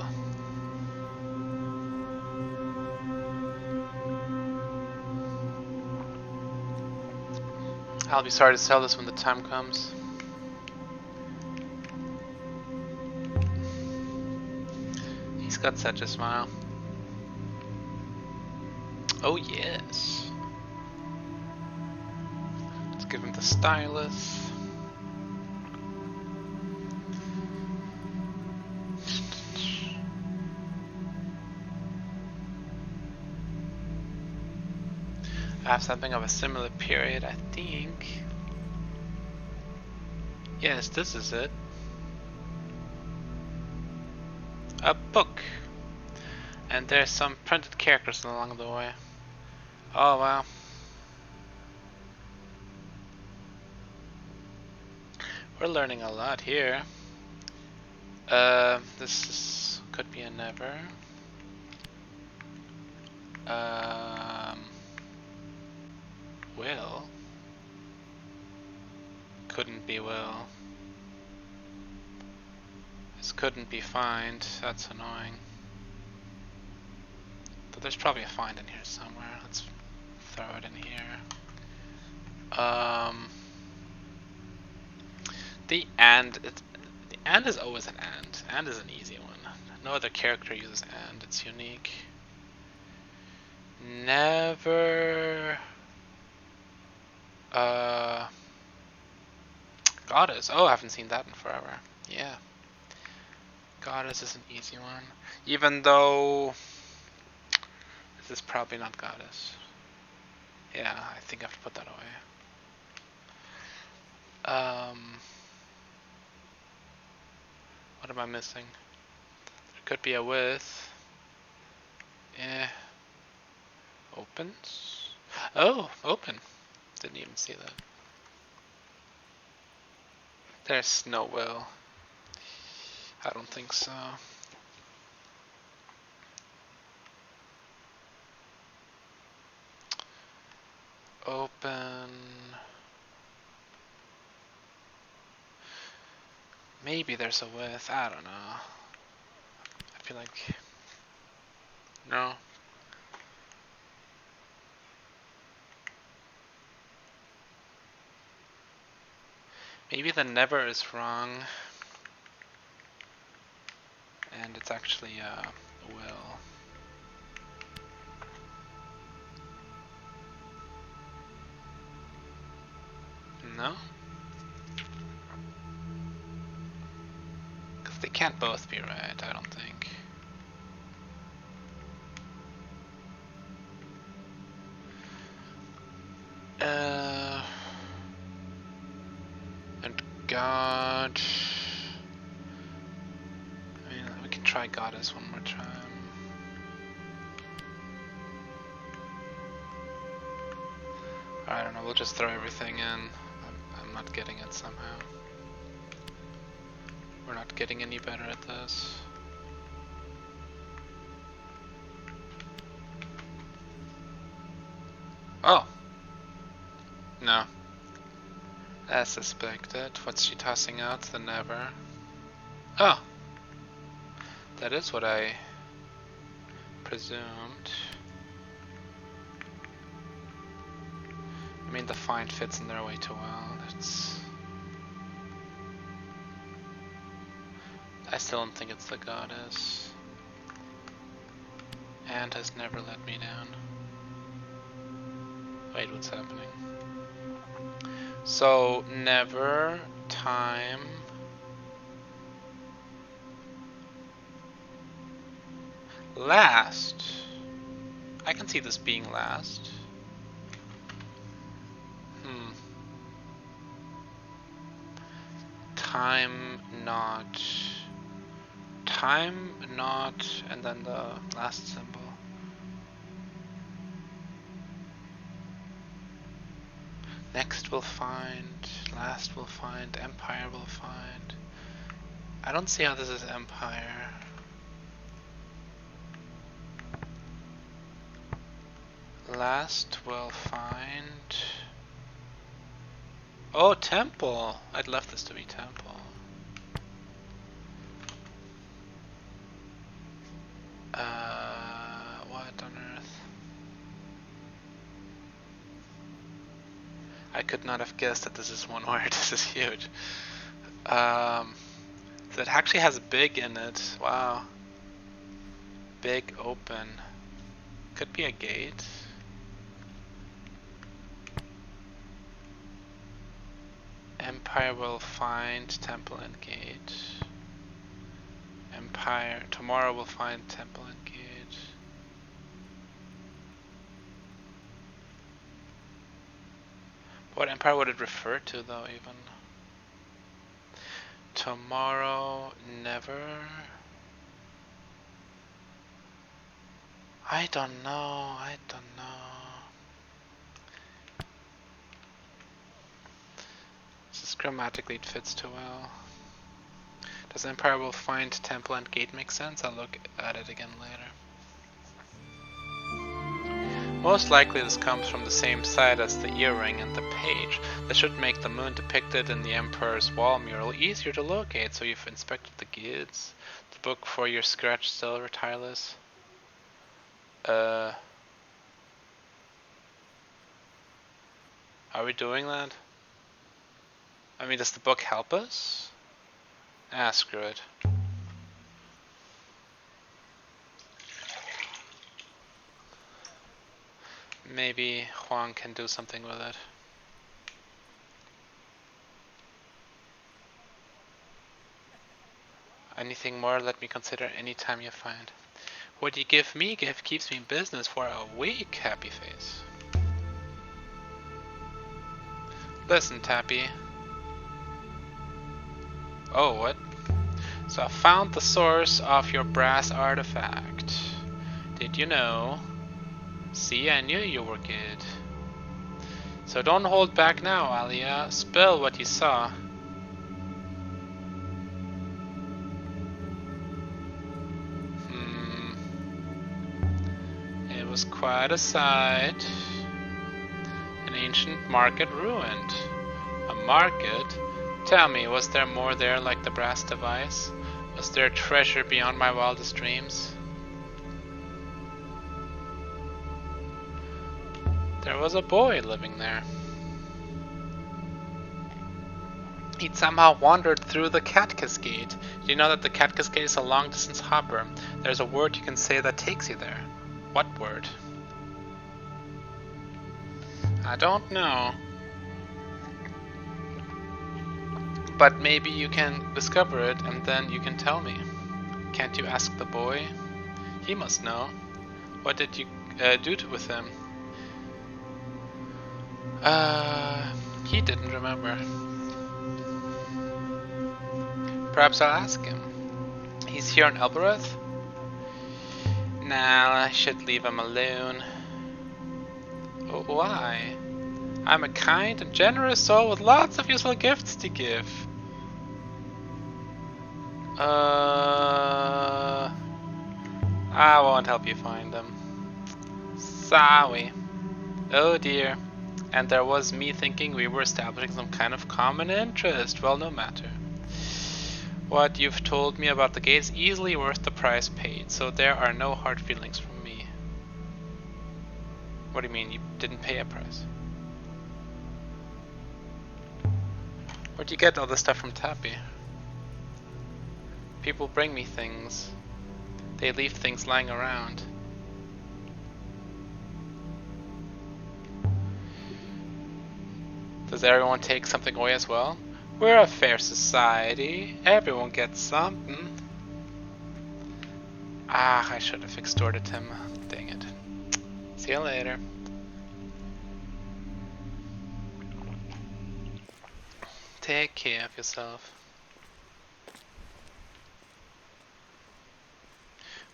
I'll be sorry to sell this when the time comes. He's got such a smile. Oh yes. Let's give him the stylus. I have something of a similar period, I think. Yes, this is it. A book. And there's some printed characters along the way. Oh wow. We're learning a lot here. Could be a never. Will. Couldn't be will. This couldn't be find. That's annoying. But there's probably a find in here somewhere. Let's throw it in here. The and is always an and. And is an easy one. No other character uses and. It's unique. Never. Goddess. Oh, I haven't seen that in forever. Yeah. Goddess is an easy one. Even though this is probably not goddess. Yeah, I think I have to put that away. What am I missing? There could be a with. Opens. Oh, open. Didn't even see that. There's no will. I don't think so. open. Maybe there's a width. I don't know. I feel like no. Maybe the never is wrong, and it's actually will. No? Because they can't both be right, I don't think. And God. I mean, we can try goddess one more time. I don't know, we'll just throw everything in. I'm not getting it somehow. We're not getting any better at this. Oh! No. As suspected. What's she tossing out? The never. Oh! That is what I presumed. I mean, the find fits in there way too well. I still don't think it's the goddess. And has never let me down. Wait, what's happening? So, never, time, last. I can see this being last. Time, not, and then the last symbol. Next we'll find, last we'll find, empire we'll find. I don't see how this is empire. Last we'll find. Oh, temple! I'd love this to be temple. What on earth? I could not have guessed that this is one word. This is huge. So it actually has big in it. Wow. Big open. Could be a gate. Empire will find temple and gate. Empire. Tomorrow we'll find temple and gate. What empire would it refer to though even? Tomorrow, never. I don't know. Just grammatically it fits too well. Does empire will find temple and gate make sense? I'll look at it again later. Most likely this comes from the same side as the earring and the page. This should make the moon depicted in the emperor's wall mural easier to locate. So you've inspected the guides, the book for your scratch silver tireless. Are we doing that? I mean, does the book help us? Ah, screw it. Maybe Huang can do something with it. Anything more, let me consider any time you find. What you give me keeps me in business for a week, Happy Face. Listen, Tappy. Oh, what? So I found the source of your brass artifact. Did you know? See, I knew you were good. So don't hold back now, Alia. Spill what you saw. It was quite a sight. An ancient market ruined. A market? Tell me, was there more there like the brass device? Was there treasure beyond my wildest dreams? There was a boy living there. He'd somehow wandered through the cat cascade. Do you know that the cat cascade is a long distance hopper? There's a word you can say that takes you there. What word? I don't know. But maybe you can discover it and then you can tell me. Can't you ask the boy? He must know. What did you do with him? He didn't remember. Perhaps I'll ask him. He's here in Elbereth? Nah, I should leave him alone. Oh, why? I'm a kind and generous soul with lots of useful gifts to give. I won't help you find them. Sorry. Oh dear. And there was me thinking we were establishing some kind of common interest. Well, no matter. What you've told me about the gate is easily worth the price paid, so there are no hard feelings from me. What do you mean, you didn't pay a price? Where'd you get all this stuff from Tappy? People bring me things. They leave things lying around. Does everyone take something away as well? We're a fair society. Everyone gets something. Ah, I should have extorted him. Dang it. See you later. Take care of yourself.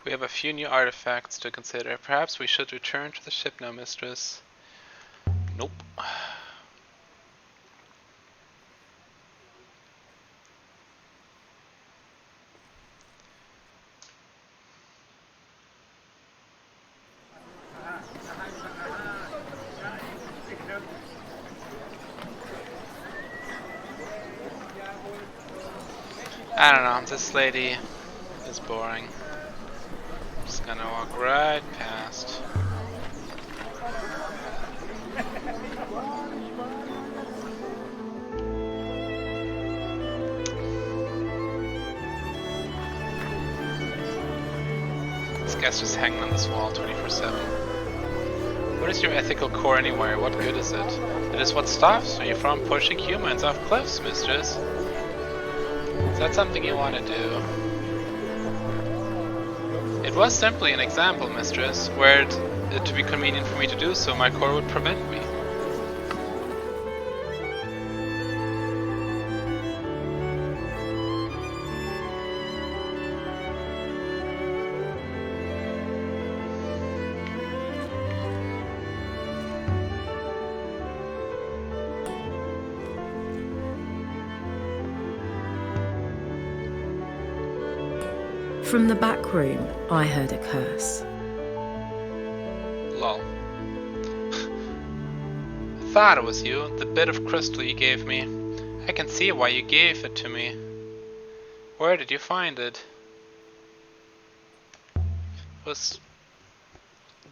We have a few new artifacts to consider. Perhaps we should return to the ship now, mistress. Nope. I don't know, this lady is boring. Just gonna walk right past. This guy's just hanging on this wall 24/7. What is your ethical core anyway? What good is it? It is what stops you from pushing humans off cliffs, mistress. Is that something you want to do? It was simply an example, mistress. Were it to be convenient for me to do so, my core would prevent me. From the back room, I heard a curse. Lol. I thought it was you, the bit of crystal you gave me. I can see why you gave it to me. Where did you find it? It was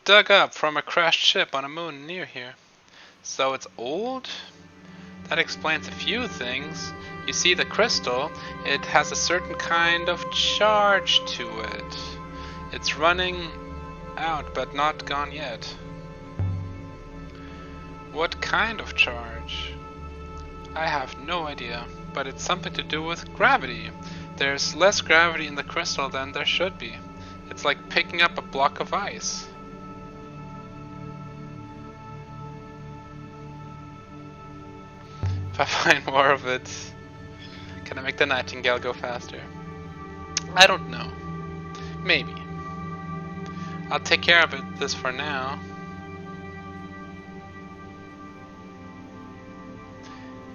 dug up from a crashed ship on a moon near here. So it's old? That explains a few things. You see, the crystal, it has a certain kind of charge to it. It's running out, but not gone yet. What kind of charge? I have no idea, but it's something to do with gravity. There's less gravity in the crystal than there should be. It's like picking up a block of ice. If I find more of it, can I make the nightingale go faster? I don't know. Maybe. I'll take care of this for now.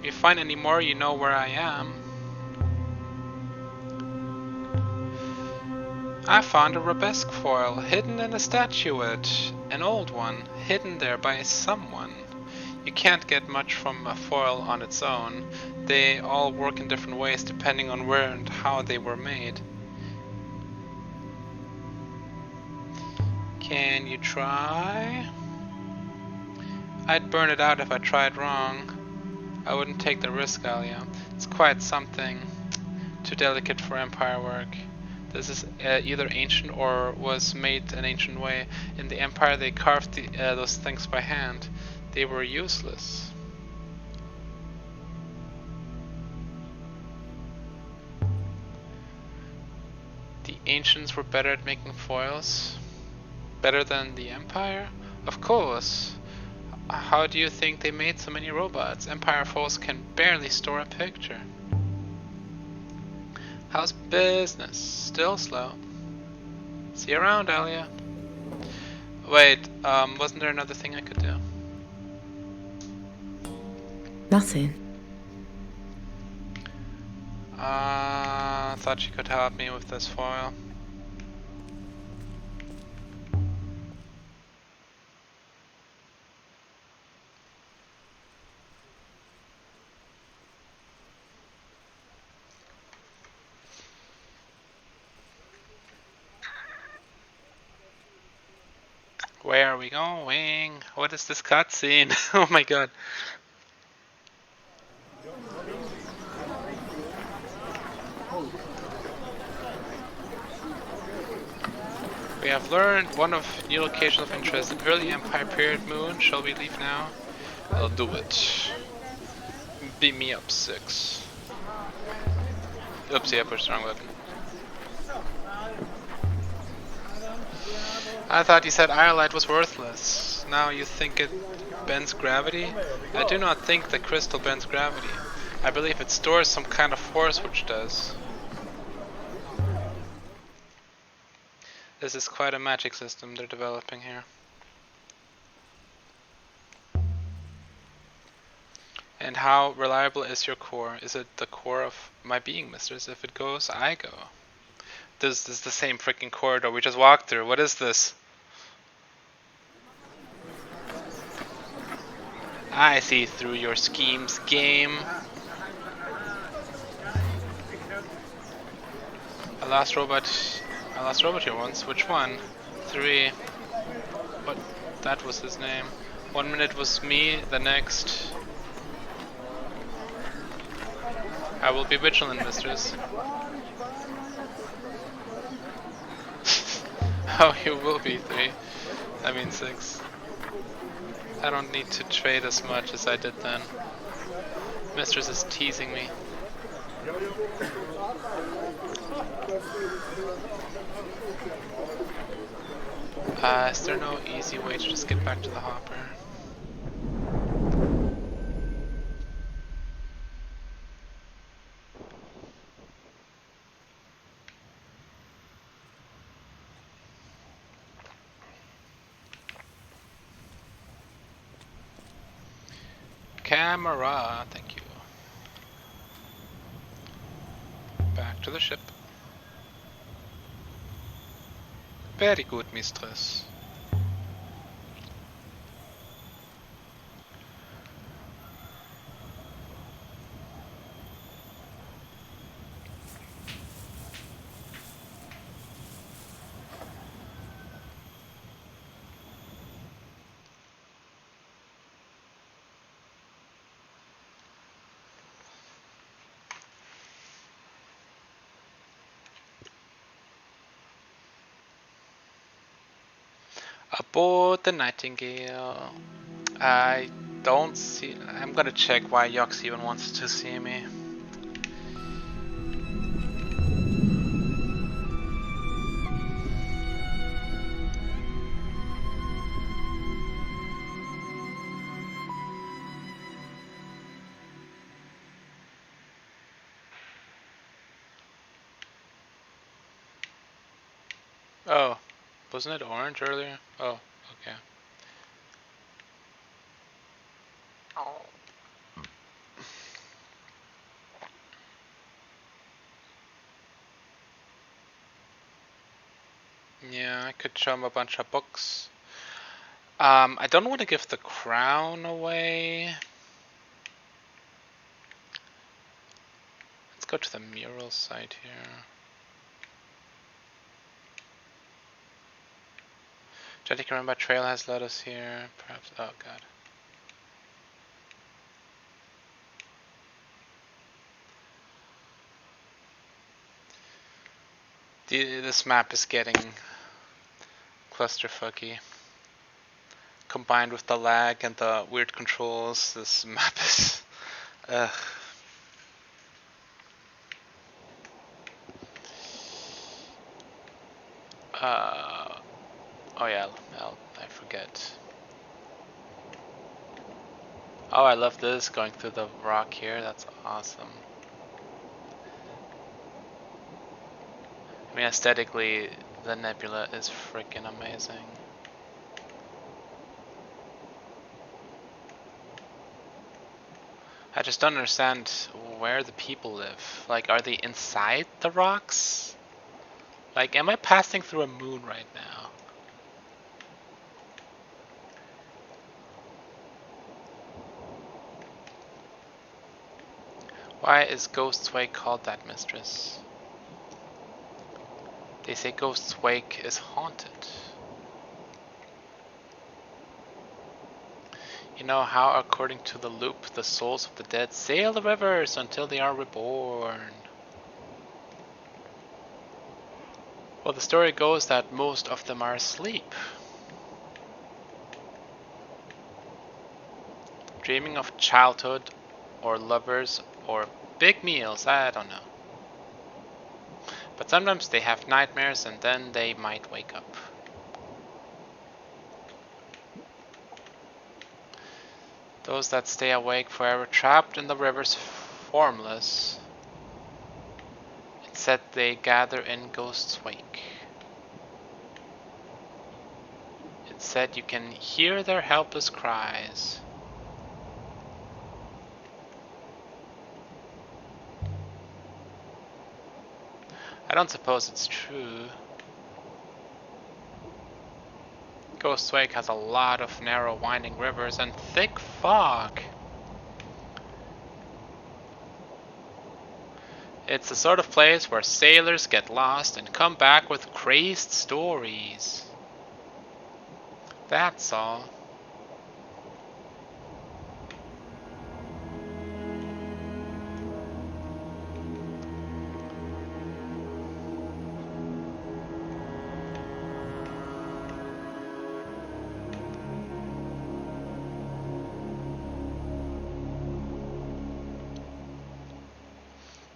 If you find any more, you know where I am. I found a arabesque foil hidden in a statuette. An old one, hidden there by someone. You can't get much from a foil on its own. They all work in different ways depending on where and how they were made. Can you try? I'd burn it out if I tried wrong. I wouldn't take the risk, Alia. It's quite something. Too delicate for Empire work. This is either ancient or was made an ancient way. In the Empire they carved those things by hand. They were useless. The ancients were better at making foils? Better than the Empire? Of course. How do you think they made so many robots? Empire foils can barely store a picture. How's business? Still slow. See you around, Alia. Wait, wasn't there another thing I could do? Nothing. I thought she could help me with this foil. Where are we going? What is this cutscene? Oh my god. We have learned one of new locations of interest. An early Empire period moon. Shall we leave now? I'll do it. Beam me up 6. Oopsie, I pushed the wrong button. I thought you said Iolite was worthless. Now you think it bends gravity? I do not think the crystal bends gravity. I believe it stores some kind of force which does. This is quite a magic system they're developing here. And how reliable is your core? Is it the core of my being, mistress? If it goes, I go. This is the same freaking corridor we just walked through. What is this? I see through your schemes, game. I lost robot here once. Which one? 3. What? That was his name. 1 minute was me, the next. I will be vigilant, mistress. Oh, you will be 3. I mean 6. I don't need to trade as much as I did then. Mistress is teasing me. Is there no easy way to just get back to the hopper? Camera, thank you. Back to the ship. Very good, mistress. Aboard the Nightingale. I don't see. I'm gonna check why Yox even wants to see me. Oh, wasn't it orange earlier? Oh, okay. Yeah, I could show him a bunch of books. I don't want to give the crown away. Let's go to the mural site here. Jetty-Karamba Trail has led us here. Perhaps. Oh god. This map is getting clusterfucky. Combined with the lag and the weird controls, this map is. Ugh. Oh yeah, I forget. Oh, I love this, going through the rock here, that's awesome. I mean, aesthetically, the nebula is freaking amazing. I just don't understand where the people live. Like, are they inside the rocks? Like, am I passing through a moon right now? Why is Ghost's Wake called that, mistress? They say Ghost's Wake is haunted. You know how, according to the loop, the souls of the dead sail the rivers until they are reborn. Well, the story goes that most of them are asleep. Dreaming of childhood, or lovers, or big meals, I don't know. But sometimes they have nightmares and then they might wake up. Those that stay awake forever trapped in the rivers formless. It said they gather in Ghost's Wake. It said you can hear their helpless cries. I don't suppose it's true. Ghost's Wake has a lot of narrow winding rivers and thick fog. It's the sort of place where sailors get lost and come back with crazed stories. That's all.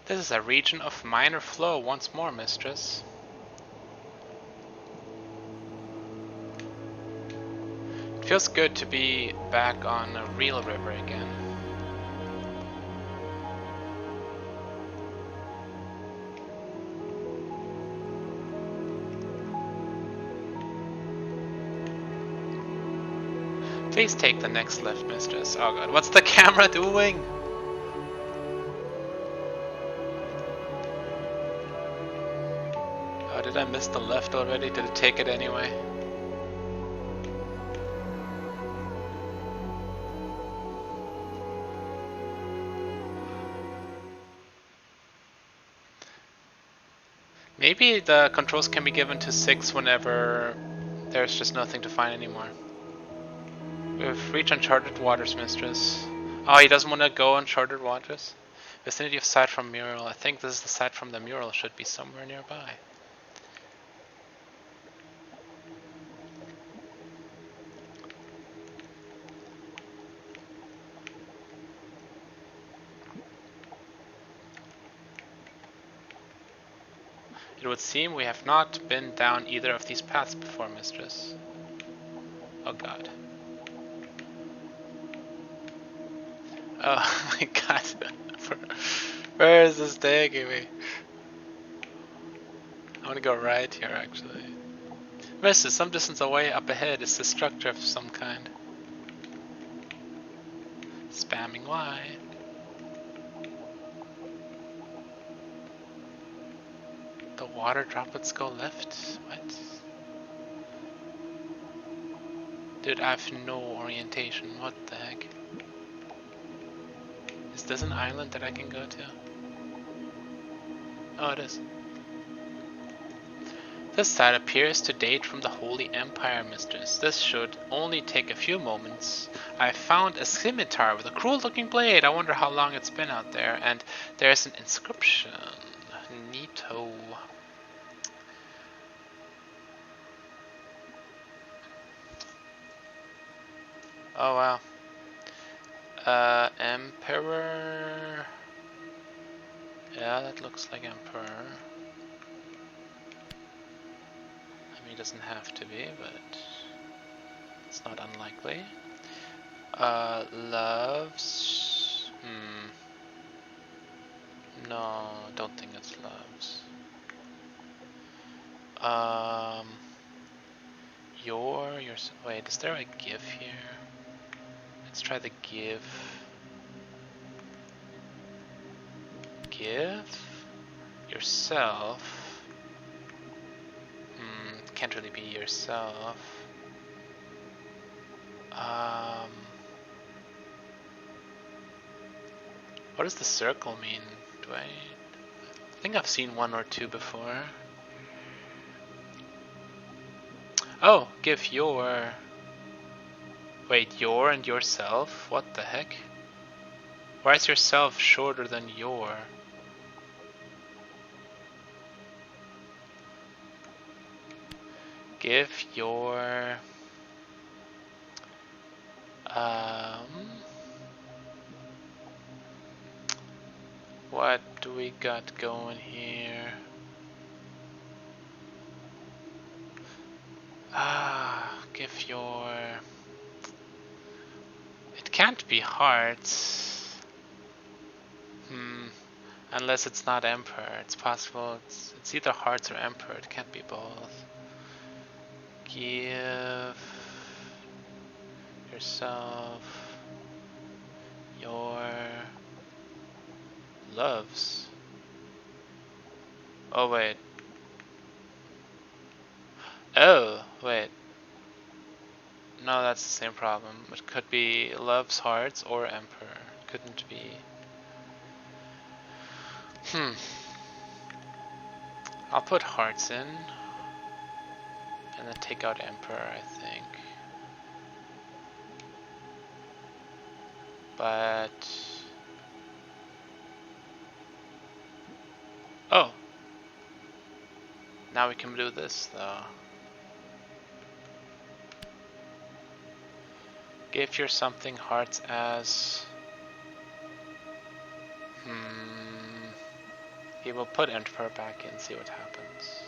This is a region of minor flow once more, mistress. It feels good to be back on a real river again. Please take the next left, mistress. Oh god, what's the camera doing? Oh, did I miss the left already? Did it take it anyway? Maybe the controls can be given to 6 whenever there's just nothing to find anymore. We've reached uncharted waters, mistress. Oh, he doesn't want to go uncharted waters? Vicinity of site from mural. I think this is the site from the mural. Should be somewhere nearby. It would seem we have not been down either of these paths before, mistress. Oh god. Oh my god. Where is this taking me? I want to go right here, actually. Mistress, some distance away up ahead is a structure of some kind. Spamming Y. The water droplets go left? What? Dude, I have no orientation. What the heck? Is this an island that I can go to? Oh, it is. This site appears to date from the Holy Empire, mistress. This should only take a few moments. I found a scimitar with a cruel-looking blade. I wonder how long it's been out there. And there's an inscription. Neato. Oh, wow. Emperor. Yeah, that looks like Emperor. I mean, it doesn't have to be, but it's not unlikely. Loves. No, don't think it's loves. Your. Wait, is there a GIF here? Let's try the GIF. GIF? Yourself? Can't really be yourself. What does the circle mean? I think I've seen one or two before. Oh, give your. Wait, your and yourself? What the heck? Why is yourself shorter than your? Give your. What do we got going here? Give your. It can't be hearts. Unless it's not Emperor. It's possible it's either hearts or Emperor. It can't be both. Give yourself your loves. Oh, wait. Oh, wait. No, that's the same problem. It could be loves, hearts, or Emperor. Couldn't be. I'll put hearts in. And then take out Emperor, I think. But. Oh! Now we can do this, though. Give your something hearts as. He will put Emperor back in, see what happens.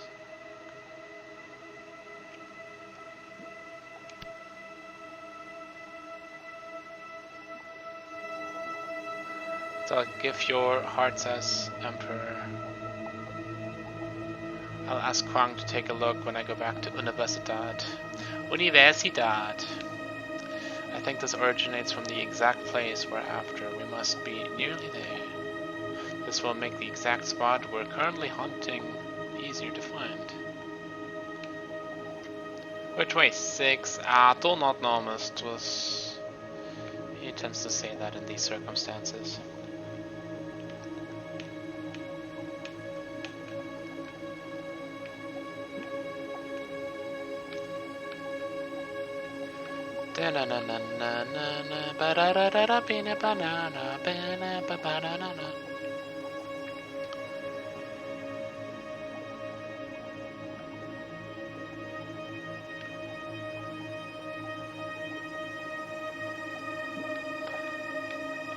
So I'll give your hearts as Emperor. I'll ask Kwang to take a look when I go back to Universidad. Universidad! I think this originates from the exact place we're after. We must be nearly there. This will make the exact spot we're currently hunting easier to find. Which way? 6. I do not know, mistress. He tends to say that in these circumstances.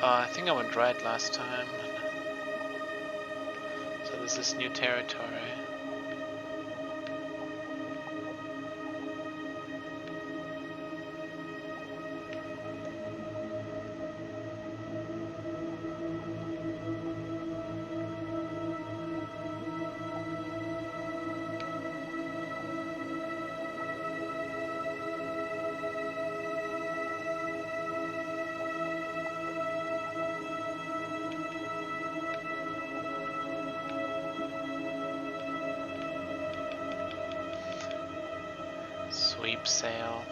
I think I went right last time. So this is new territory. Sweep sail.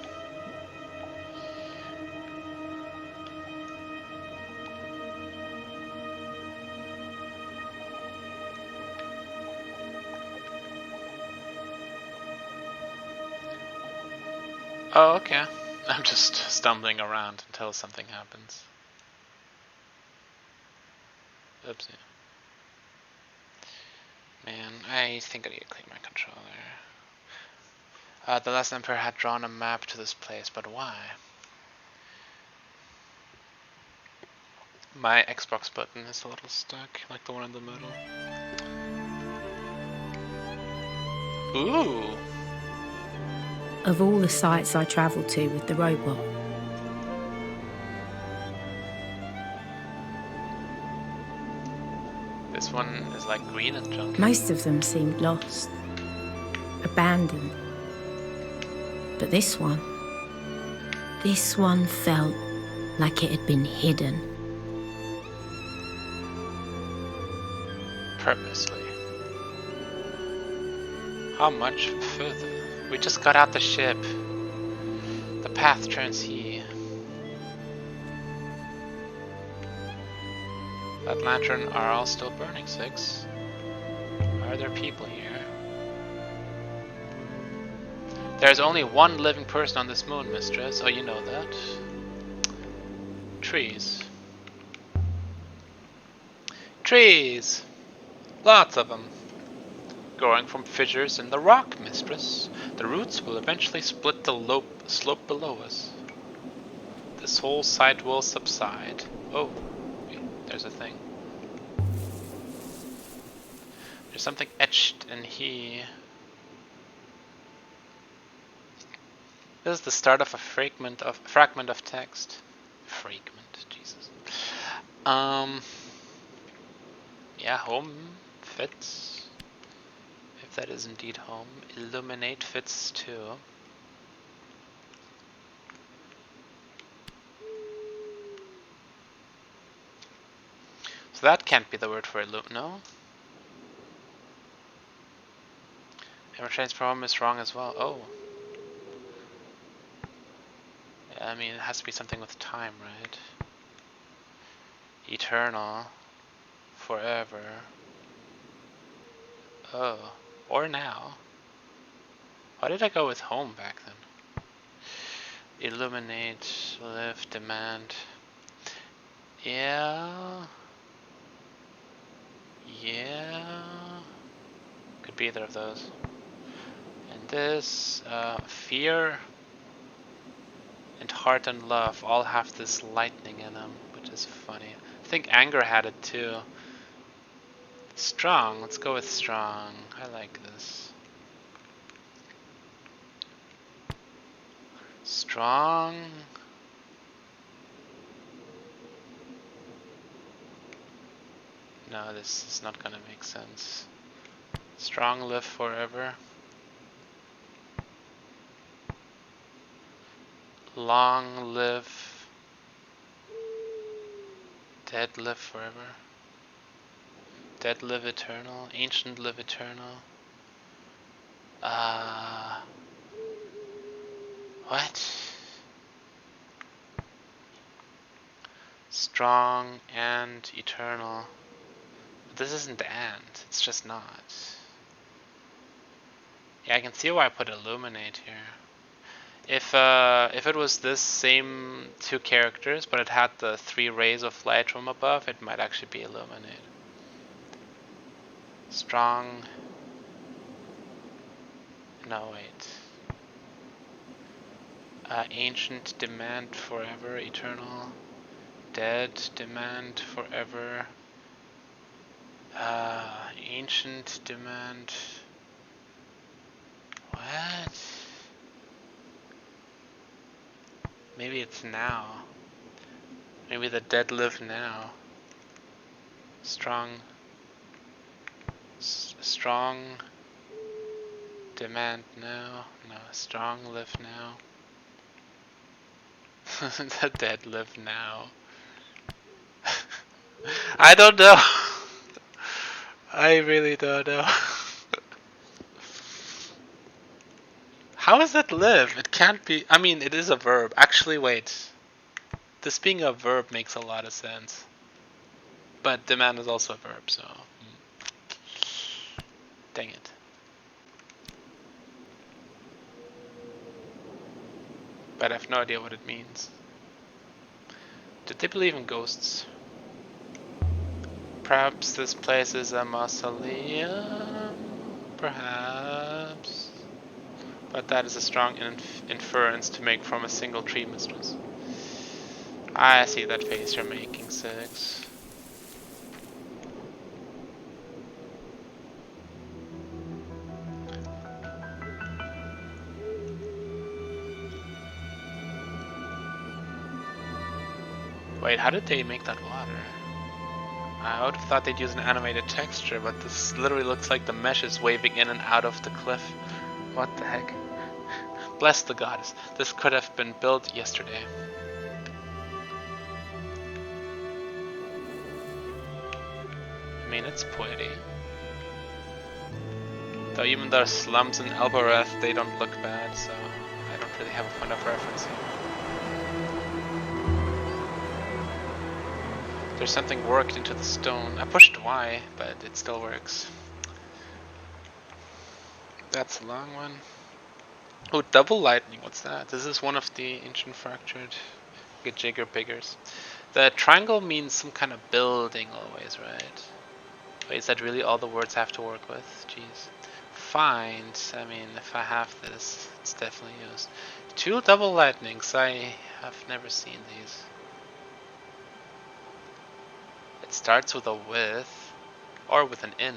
Oh, okay. I'm just stumbling around until something happens. Oopsie. Man, I think I need to clean my controller. The last emperor had drawn a map to this place, but why? My Xbox button is a little stuck, like the one in the middle. Ooh! Of all the sites I travelled to with the robot, This one is like green and junky. most of them seemed lost, abandoned. But this one felt like it had been hidden. Purposely. How much further? We just got out the ship. The path turns here. That lantern are all still burning, Six. Are there people here? There's only one living person on this moon, mistress. Oh, you know that. Trees. Trees! Lots of them. Growing from fissures in the rock, mistress. The roots will eventually split the slope below us. This whole site will subside. Oh, wait, there's a thing. There's something etched in here. This is the start of a fragment of text. Fragment, Jesus. Yeah, home fits. If that is indeed home, illuminate fits too. So that can't be the word for no? Ever transform is wrong as well. Oh. I mean, it has to be something with time, right? Eternal. Forever. Oh. Or now. Why did I go with home back then? Illuminate, live, demand. Yeah. Could be either of those. And this, fear and heart and love all have this lightning in them, which is funny. I think anger had it too. Strong, let's go with strong. I like this. Strong. No, this is not gonna make sense. Strong live forever. Long live. Dead live forever. Dead live eternal. Ancient live eternal. What? Strong and eternal. But this isn't and, it's just not. Yeah, I can see why I put illuminate here. If it was this same two characters, but it had the 3 rays of light from above, it might actually be illuminate. Strong. No, wait. Ancient demand forever, eternal. Dead demand forever. Ancient demand. What? Maybe it's now. Maybe the dead live now. Strong. Strong demand now. No, strong live now. The dead live now. I don't know. I really don't know. How does it live? It can't be. I mean, it is a verb. Actually, wait. This being a verb makes a lot of sense. But demand is also a verb, so. Dang it. but I have no idea what it means. Did they believe in ghosts? Perhaps this place is a mausoleum? Perhaps. But that is a strong inference to make from a single tree mistress. I see that face you're making, Six. Wait, how did they make that water? I would have thought they'd use an animated texture, but this literally looks like the mesh is waving in and out of the cliff. What the heck? Bless the goddess. This could have been built yesterday. I mean, it's pretty. Though even the slums in Elbereth, they don't look bad, so I don't really have a point of reference here. There's something worked into the stone. I pushed Y, but it still works. That's a long one. Oh, double lightning, what's that? This is one of the ancient fractured jigger biggers. The triangle means some kind of building always, right? Wait, is that really all the words I have to work with? Jeez. Find, I mean, if I have this, it's definitely used. 2 double lightnings, I have never seen these. It starts with a with, or with an in.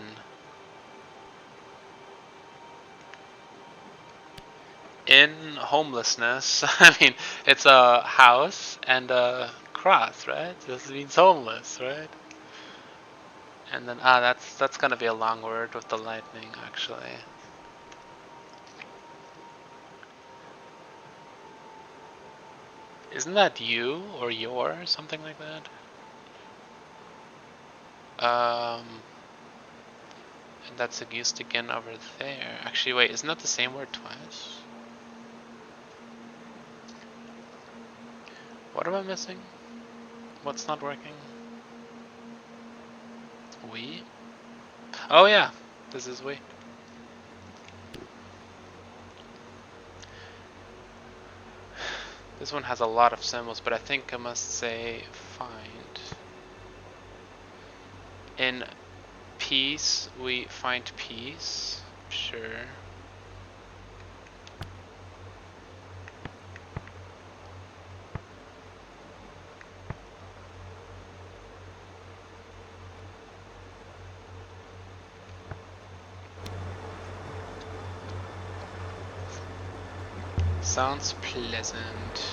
In homelessness, I mean, it's a house and a cross, right? This means homeless, right? And then, that's gonna be a long word with the lightning, actually. Isn't that you or your, something like that? And that's used again over there. Actually, wait, isn't that the same word twice? What am I missing? What's not working? We? Oh yeah, this is we. This one has a lot of symbols, but I think I must say find. In peace, we find peace. Sure. Sounds pleasant.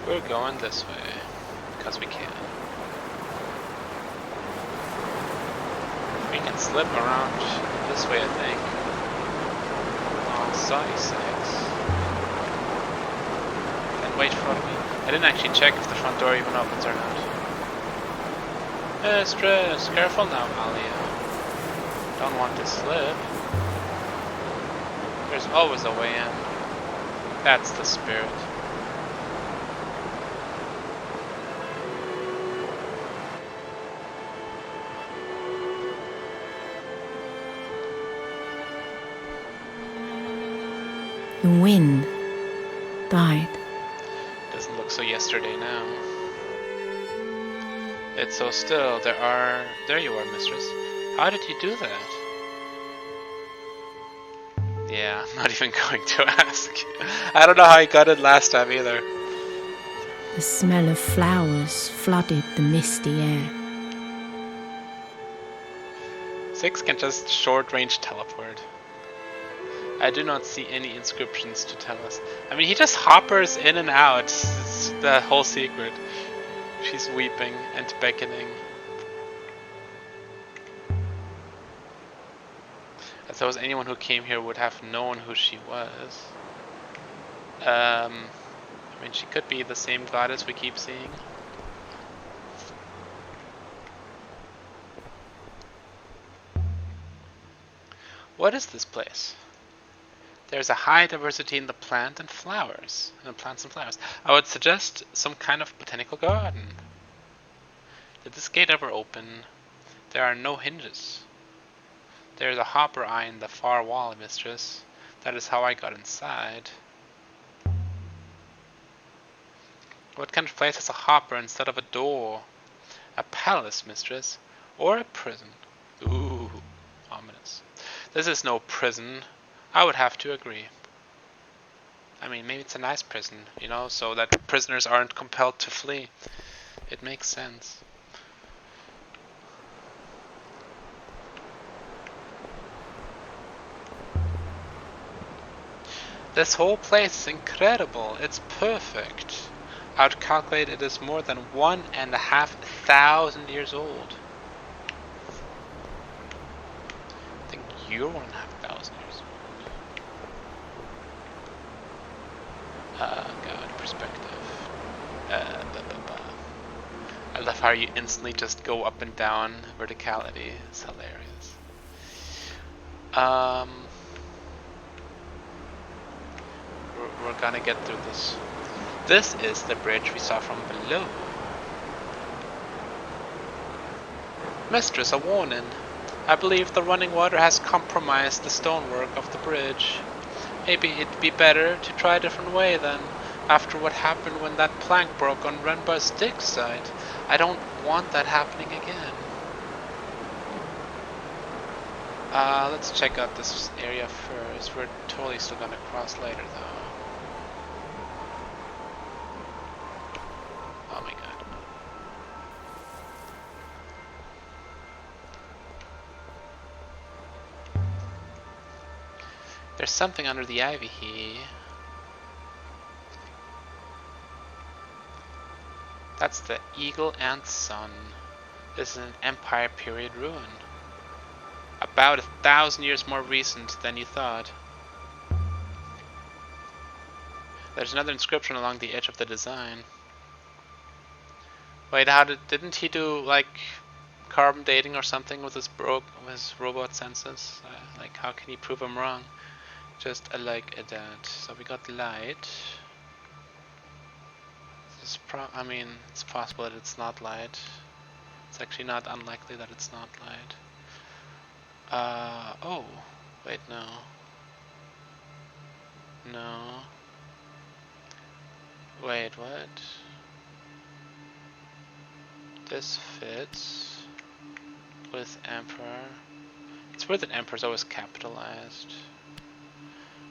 We're going this way, because we can. We can slip around this way, I think. Oh, sorry, Six. Then wait for me. I didn't actually check if the front door even opens or not. Stress, careful now, Alia. Don't want to slip. There's always a way in. That's the spirit. The wind died. Doesn't look so yesterday now. It's so still. There you are, mistress. How did you do that? Yeah, I'm not even going to ask. I don't know how I got it last time either. The smell of flowers flooded the misty air. Six can just short-range teleport. I do not see any inscriptions to tell us. I mean, he just hoppers in and out. It's the whole secret. She's weeping and beckoning. I suppose anyone who came here would have known who she was. I mean, she could be the same goddess we keep seeing. What is this place? There's a high diversity in the plants and flowers. I would suggest some kind of botanical garden. Did this gate ever open? There are no hinges. There's a hopper eye in the far wall, mistress. That is how I got inside. What kind of place has a hopper instead of a door? A palace, mistress. Or a prison. Ooh, ominous. This is no prison. I would have to agree. I mean, maybe it's a nice prison, you know, so that prisoners aren't compelled to flee. It makes sense. This whole place is incredible. It's perfect. I would calculate it is more than 1,500 years old. I think you're 1,500 years old. God, perspective. I love how you instantly just go up and down verticality. It's hilarious. We're gonna get through this. This is the bridge we saw from below. Mistress, a warning. I believe the running water has compromised the stonework of the bridge. Maybe it'd be better to try a different way then, after what happened when that plank broke on Renba's dig site. I don't want that happening again. Let's check out this area first. We're totally still gonna cross later though. Oh my god. There's something under the ivy here. That's the Eagle and Sun. This is an Empire period ruin. About 1,000 years more recent than you thought. There's another inscription along the edge of the design. Wait, didn't he do like carbon dating or something with his robot senses? Like, how can he prove him wrong? Just like that. So we got light. I mean, it's possible that it's not light. It's actually not unlikely that it's not light. Oh, wait, no. No. Wait, what? This fits with Emperor. It's weird that Emperor's always capitalized.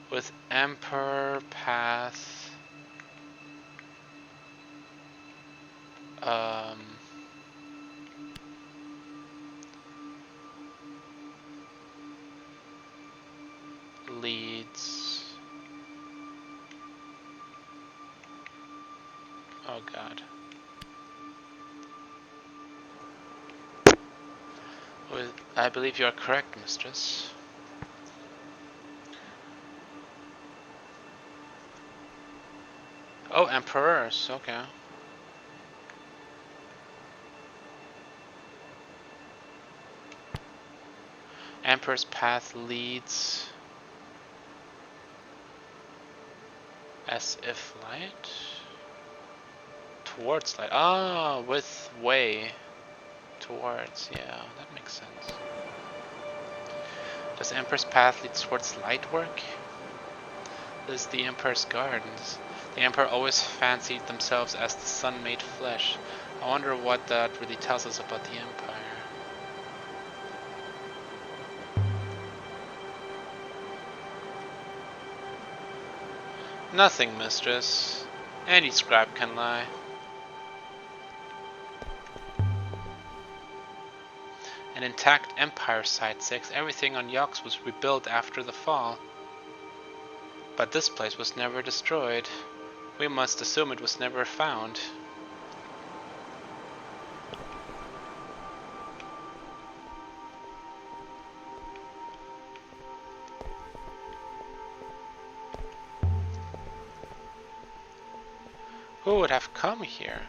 With Emperor path. Leads. Oh god. I believe you are correct, mistress. Oh, emperors, okay. Emperor's path leads as if light towards light. Ah, with way towards. Yeah, that makes sense. Does Emperor's path lead towards light work? This is the Emperor's gardens. The Emperor always fancied themselves as the sun-made flesh. I wonder what that really tells us about the Empire. Nothing, mistress. Any scribe can lie. An intact Empire Site 6. Everything on Yox was rebuilt after the fall. But this place was never destroyed. We must assume it was never found. Who would have come here?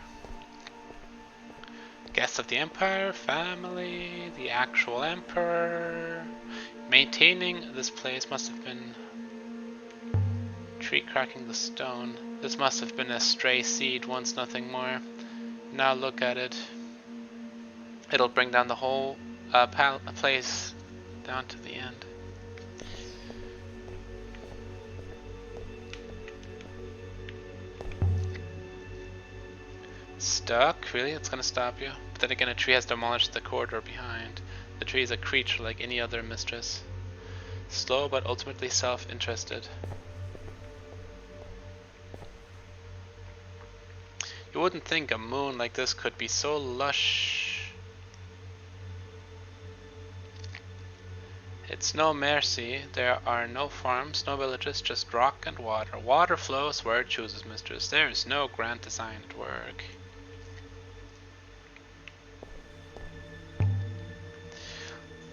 Guests of the Empire, family, the actual Emperor. Maintaining this place must have been tree cracking the stone. This must have been a stray seed once, nothing more. Now look at it. It'll bring down the whole place down to the end. Stuck? Really? It's gonna stop you? But then again, a tree has demolished the corridor behind. The tree is a creature like any other mistress. Slow but ultimately self-interested. You wouldn't think a moon like this could be so lush. It's no mercy. There are no farms, no villages, just rock and water. Water flows where it chooses, mistress. There is no grand design at work.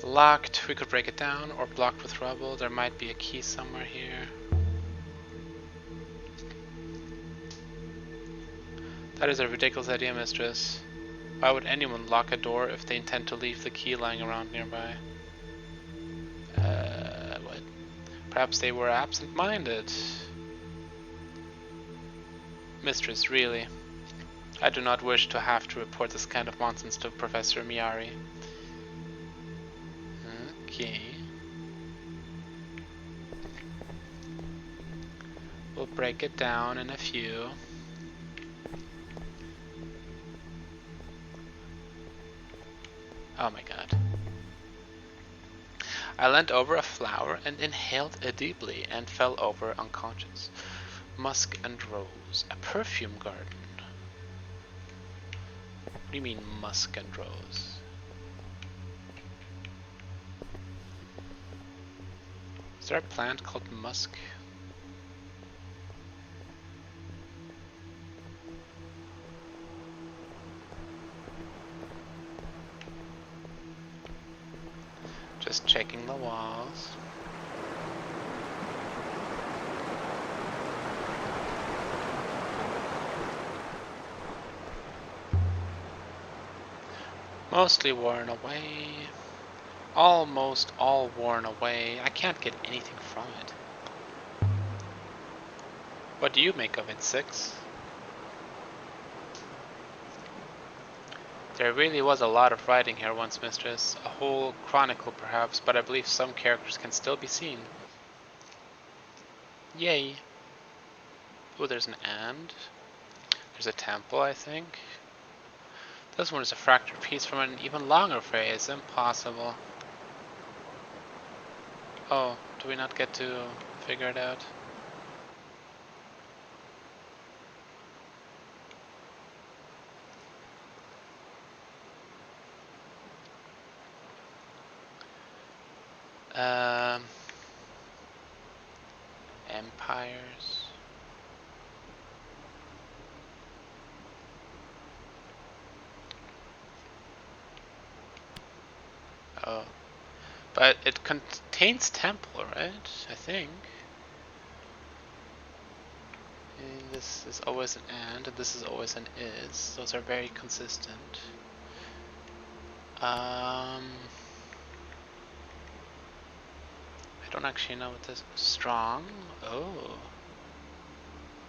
Locked. We could break it down, or blocked with rubble. There might be a key somewhere here. That is a ridiculous idea, mistress. Why would anyone lock a door if they intend to leave the key lying around nearby? What? Perhaps they were absent-minded. Mistress, really. I do not wish to have to report this kind of nonsense to Professor Miyari. Okay. We'll break it down in a few. Oh my god. I leant over a flower and inhaled it deeply and fell over unconscious. Musk and rose. A perfume garden. What do you mean musk and rose? Is there a plant called musk? Just checking the walls. Mostly worn away. Almost all worn away. I can't get anything from it. What do you make of it, 6? There really was a lot of writing here once, mistress. A whole chronicle, perhaps, but I believe some characters can still be seen. Yay. Oh, there's an and. There's a temple, I think. This one is a fractured piece from an even longer phrase. Impossible. Oh, do we not get to figure it out? Empires. Oh. But it contains temple, right? I think. And this is always an and this is always an is. Those are very consistent. I don't actually know what this is. Strong? Oh.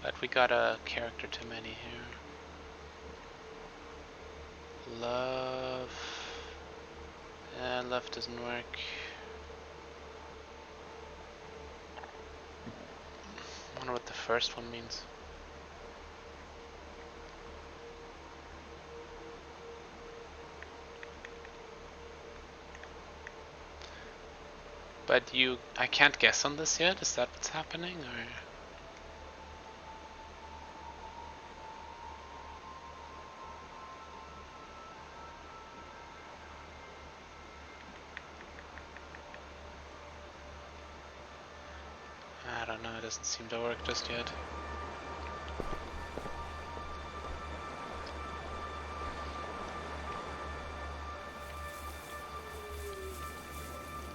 But we got a character too many here. Love. Love doesn't work. I wonder what the first one means. But I can't guess on this yet? Is that what's happening, or? I don't know, it doesn't seem to work just yet.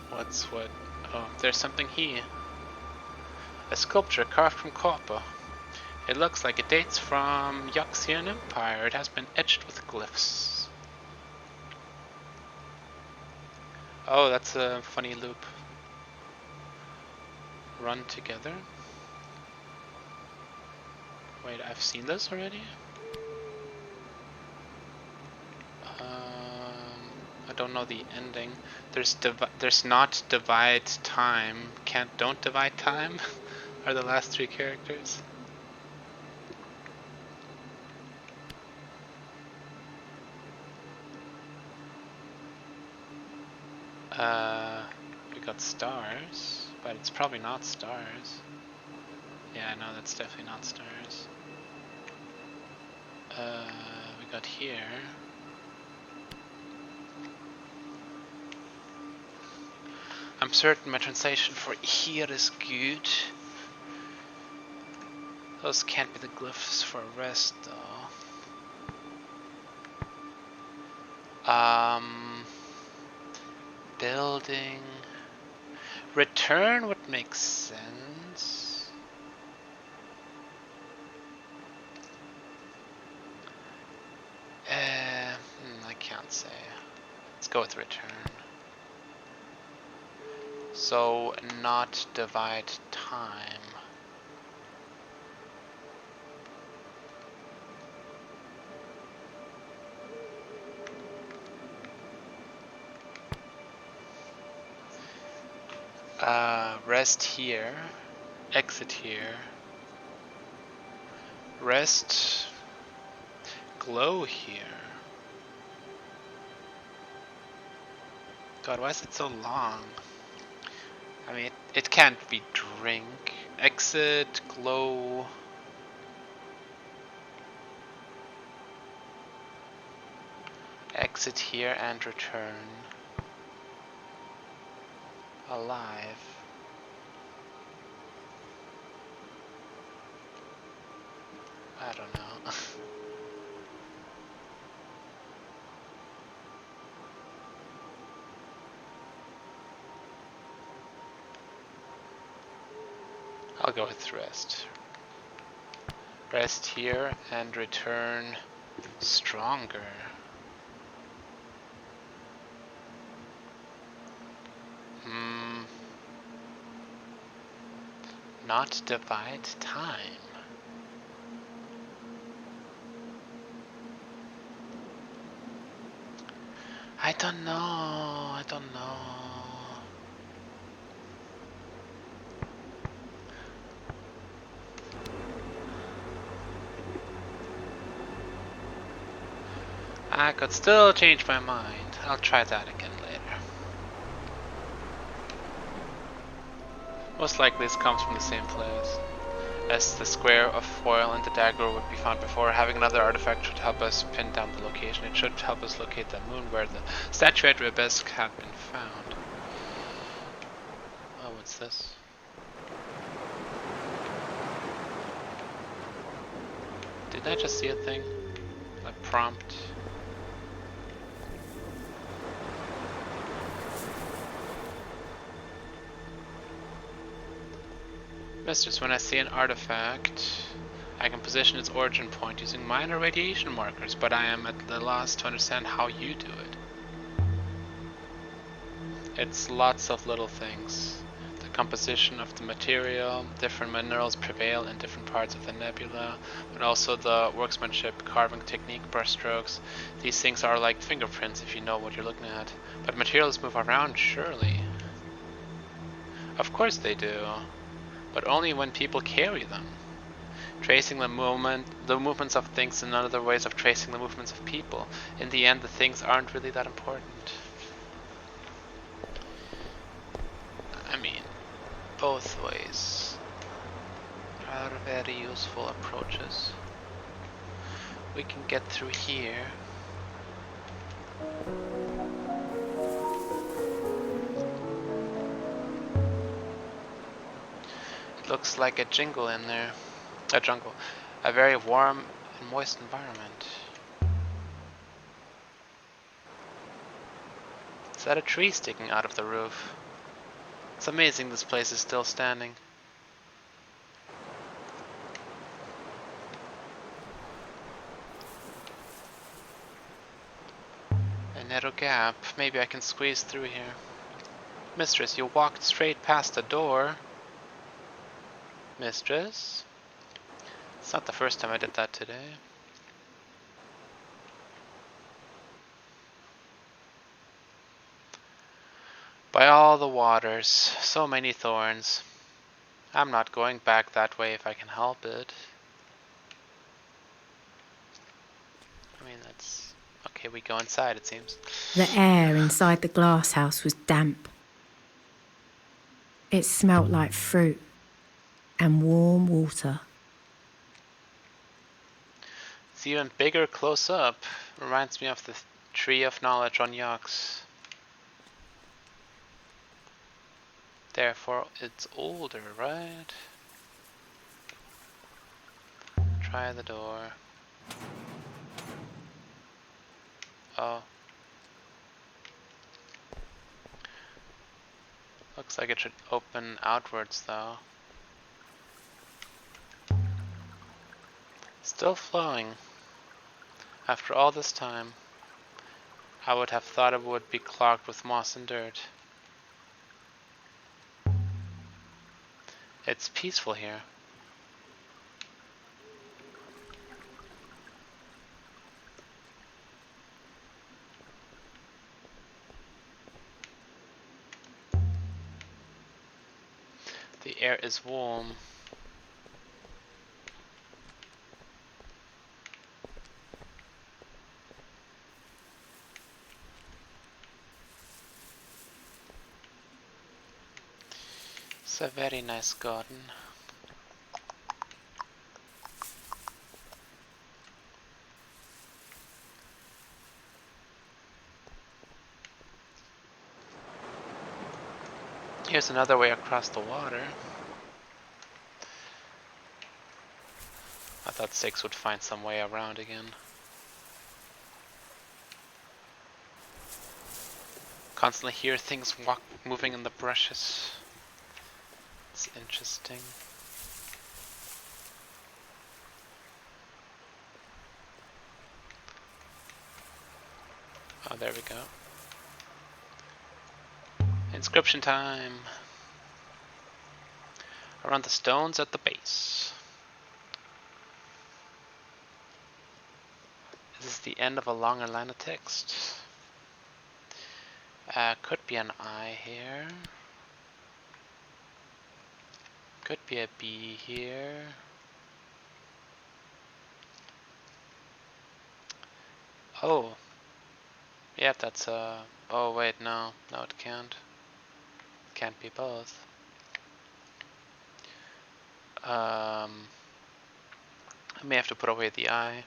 What's what? Oh, there's something here. A sculpture carved from copper. It looks like it dates from Yuxian Empire. It has been etched with glyphs. Oh, that's a funny loop. Run together. Wait, I've seen this already? I don't know the ending. There's not divide time. Don't divide time are the last three characters. We got stars, but it's probably not stars. Yeah, no, that's definitely not stars. We got here. I'm certain my translation for here is good. Those can't be the glyphs for rest, though. Building. Return would make sense. I can't say. Let's go with return. So, not divide time. Rest here. Exit here. Rest. Glow here. God, why is it so long? I mean, it can't be drink. Exit, glow. Exit here and return. Alive. I don't know. I'll go with rest. Rest here and return stronger. Not divide time. I don't know. I could still change my mind. I'll try that again later. Most likely this comes from the same place. As the square of foil and the dagger would be found before, having another artifact should help us pin down the location. It should help us locate the moon where the statuette Rebesque had been found. Oh, what's this? Did I just see a thing? A prompt? Mistress, when I see an artifact, I can position its origin point using minor radiation markers, but I am at the loss to understand how you do it. It's lots of little things. The composition of the material, different minerals prevail in different parts of the nebula, but also the workmanship, carving technique, brushstrokes. These things are like fingerprints if you know what you're looking at. But materials move around, surely. Of course they do. But only when people carry them. Tracing the movements of things and other ways of tracing the movements of people. In the end, the things aren't really that important. I mean, both ways are very useful approaches. We can get through here. Looks like a jungle in there. A jungle. A very warm and moist environment. Is that a tree sticking out of the roof? It's amazing this place is still standing. A narrow gap. Maybe I can squeeze through here. Mistress, you walked straight past the door. Mistress? It's not the first time I did that today. By all the waters, so many thorns. I'm not going back that way if I can help it. I mean, that's... Okay, we go inside, it seems. The air inside the glass house was damp. It smelt like fruit and warm water. It's even bigger close up. Reminds me of the tree of knowledge on Yox. Therefore, it's older, right? Try the door. Oh. Looks like it should open outwards though. Still flowing. After all this time, I would have thought it would be clogged with moss and dirt. It's peaceful here. The air is warm. It's a very nice garden. Here's another way across the water. I thought 6 would find some way around again. Constantly hear things moving in the brushes. It's interesting. Oh, there we go. Inscription time. Around the stones at the base. This is the end of a longer line of text. Could be an I here. Could be a B here. Oh. Yeah, that's a... Oh wait, no. No, it can't. It can't be both. I may have to put away the I.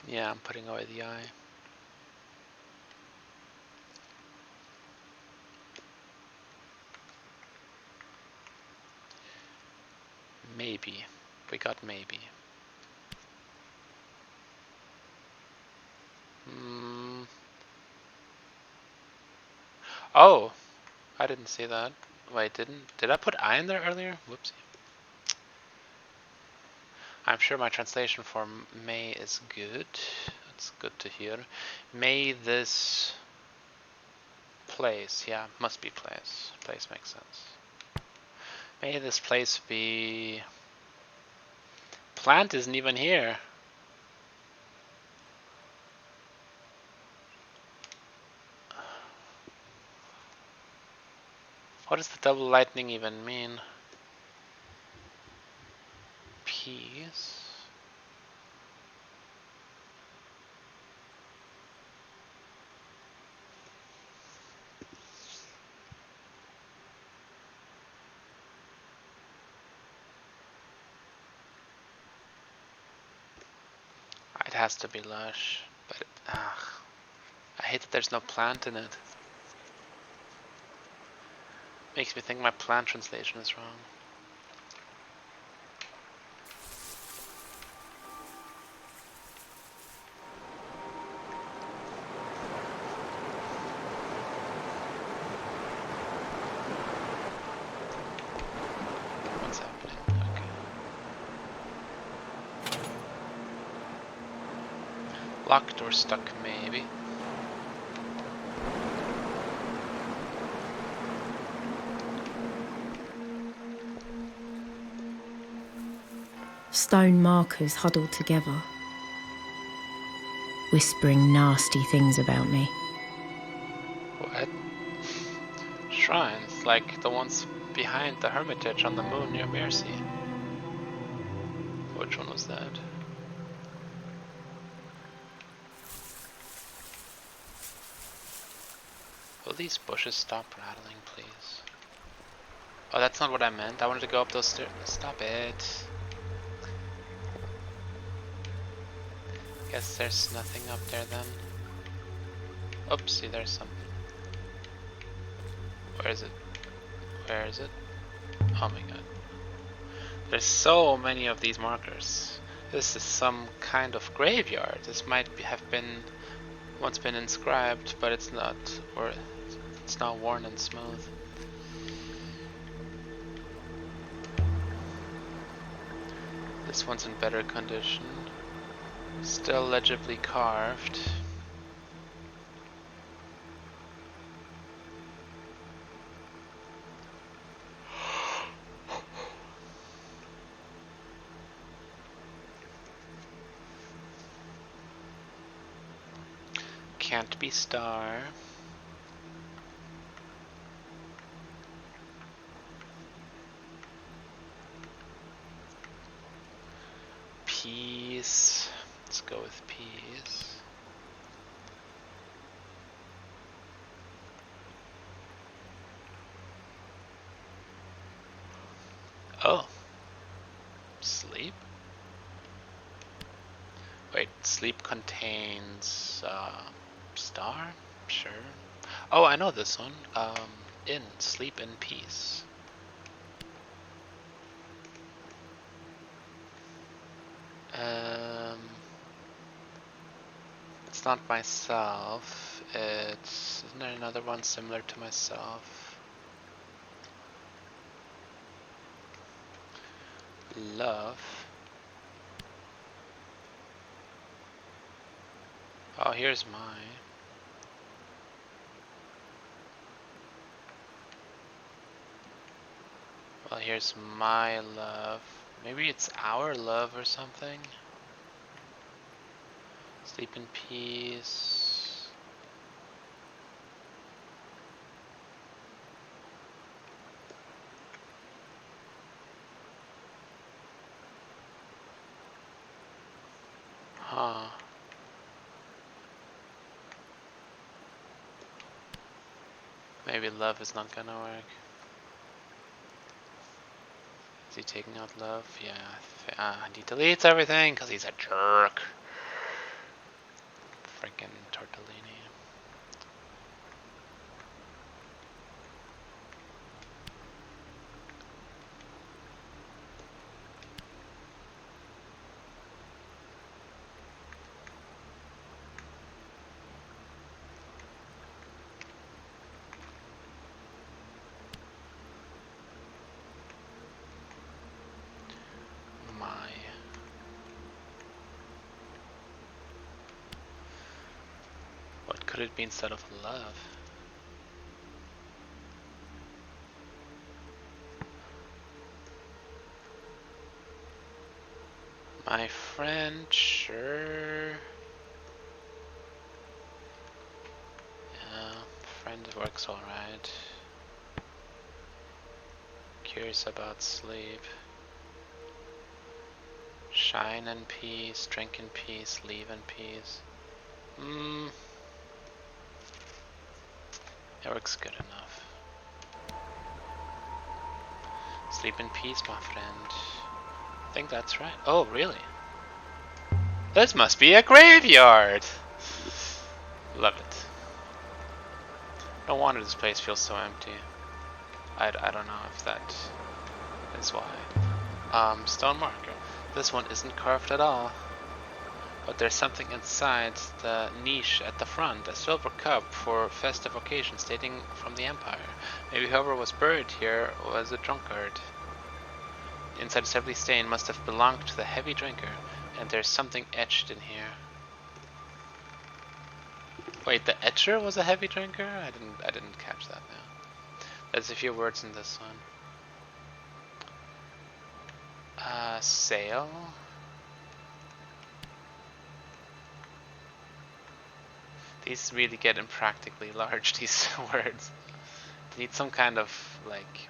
Yeah, I'm putting away the I. Maybe. We got maybe. Oh! I didn't see that. Wait, did I put I in there earlier? Whoopsie. I'm sure my translation for may is good. That's good to hear. May this place, yeah, must be place. Place makes sense. May this place be... Plant isn't even here. What does the double lightning even mean? Peace. It has to be lush, but I hate that there's no plant in it. Makes me think my plant translation is wrong. What's happening? Okay. Locked or stuck, maybe. Stone markers huddled together. whispering nasty things about me. What? Shrines, like the ones behind the hermitage on the moon near Mercy. Which one was that? Will these bushes stop rattling, please? Oh, that's not what I meant. I wanted to go up those stairs. Stop it. Guess there's nothing up there then. Oopsie, there's something. Where is it? Where is it? Oh my god. There's so many of these markers. This is some kind of graveyard. This might have been once been inscribed, but it's not, or it's not worn and smooth. This one's in better condition. Still legibly carved. Can't be star. Peace. Let's go with peace. Oh. Sleep? Wait, sleep contains star? Sure. Oh, I know this one. Sleep in peace. It's not myself. Isn't there another one similar to myself? Love. Oh, here's my. Well, here's my love. Maybe it's our love or something. Sleep in peace. Huh. Maybe love is not gonna work. Is he taking out love? Yeah. He deletes everything because he's a jerk. Freaking tortellini. What could it be instead of love? My friend, sure. Yeah, friend works alright. Curious about sleep. Shine in peace, drink in peace, leave in peace. It works good enough. Sleep in peace, my friend. I think that's right. Oh, really? This must be a graveyard! Love it. No wonder this place feels so empty. I don't know if that is why. Stone marker. This one isn't carved at all. But there's something inside the niche at the front, a silver cup for festive occasions dating from the Empire. Maybe whoever was buried here was a drunkard. The inside is heavily stained, must have belonged to the heavy drinker, and there's something etched in here. Wait, the etcher was a heavy drinker? I didn't catch that now. There's a few words in this one. Sail. These really get impractically large, these words. They need some kind of, like,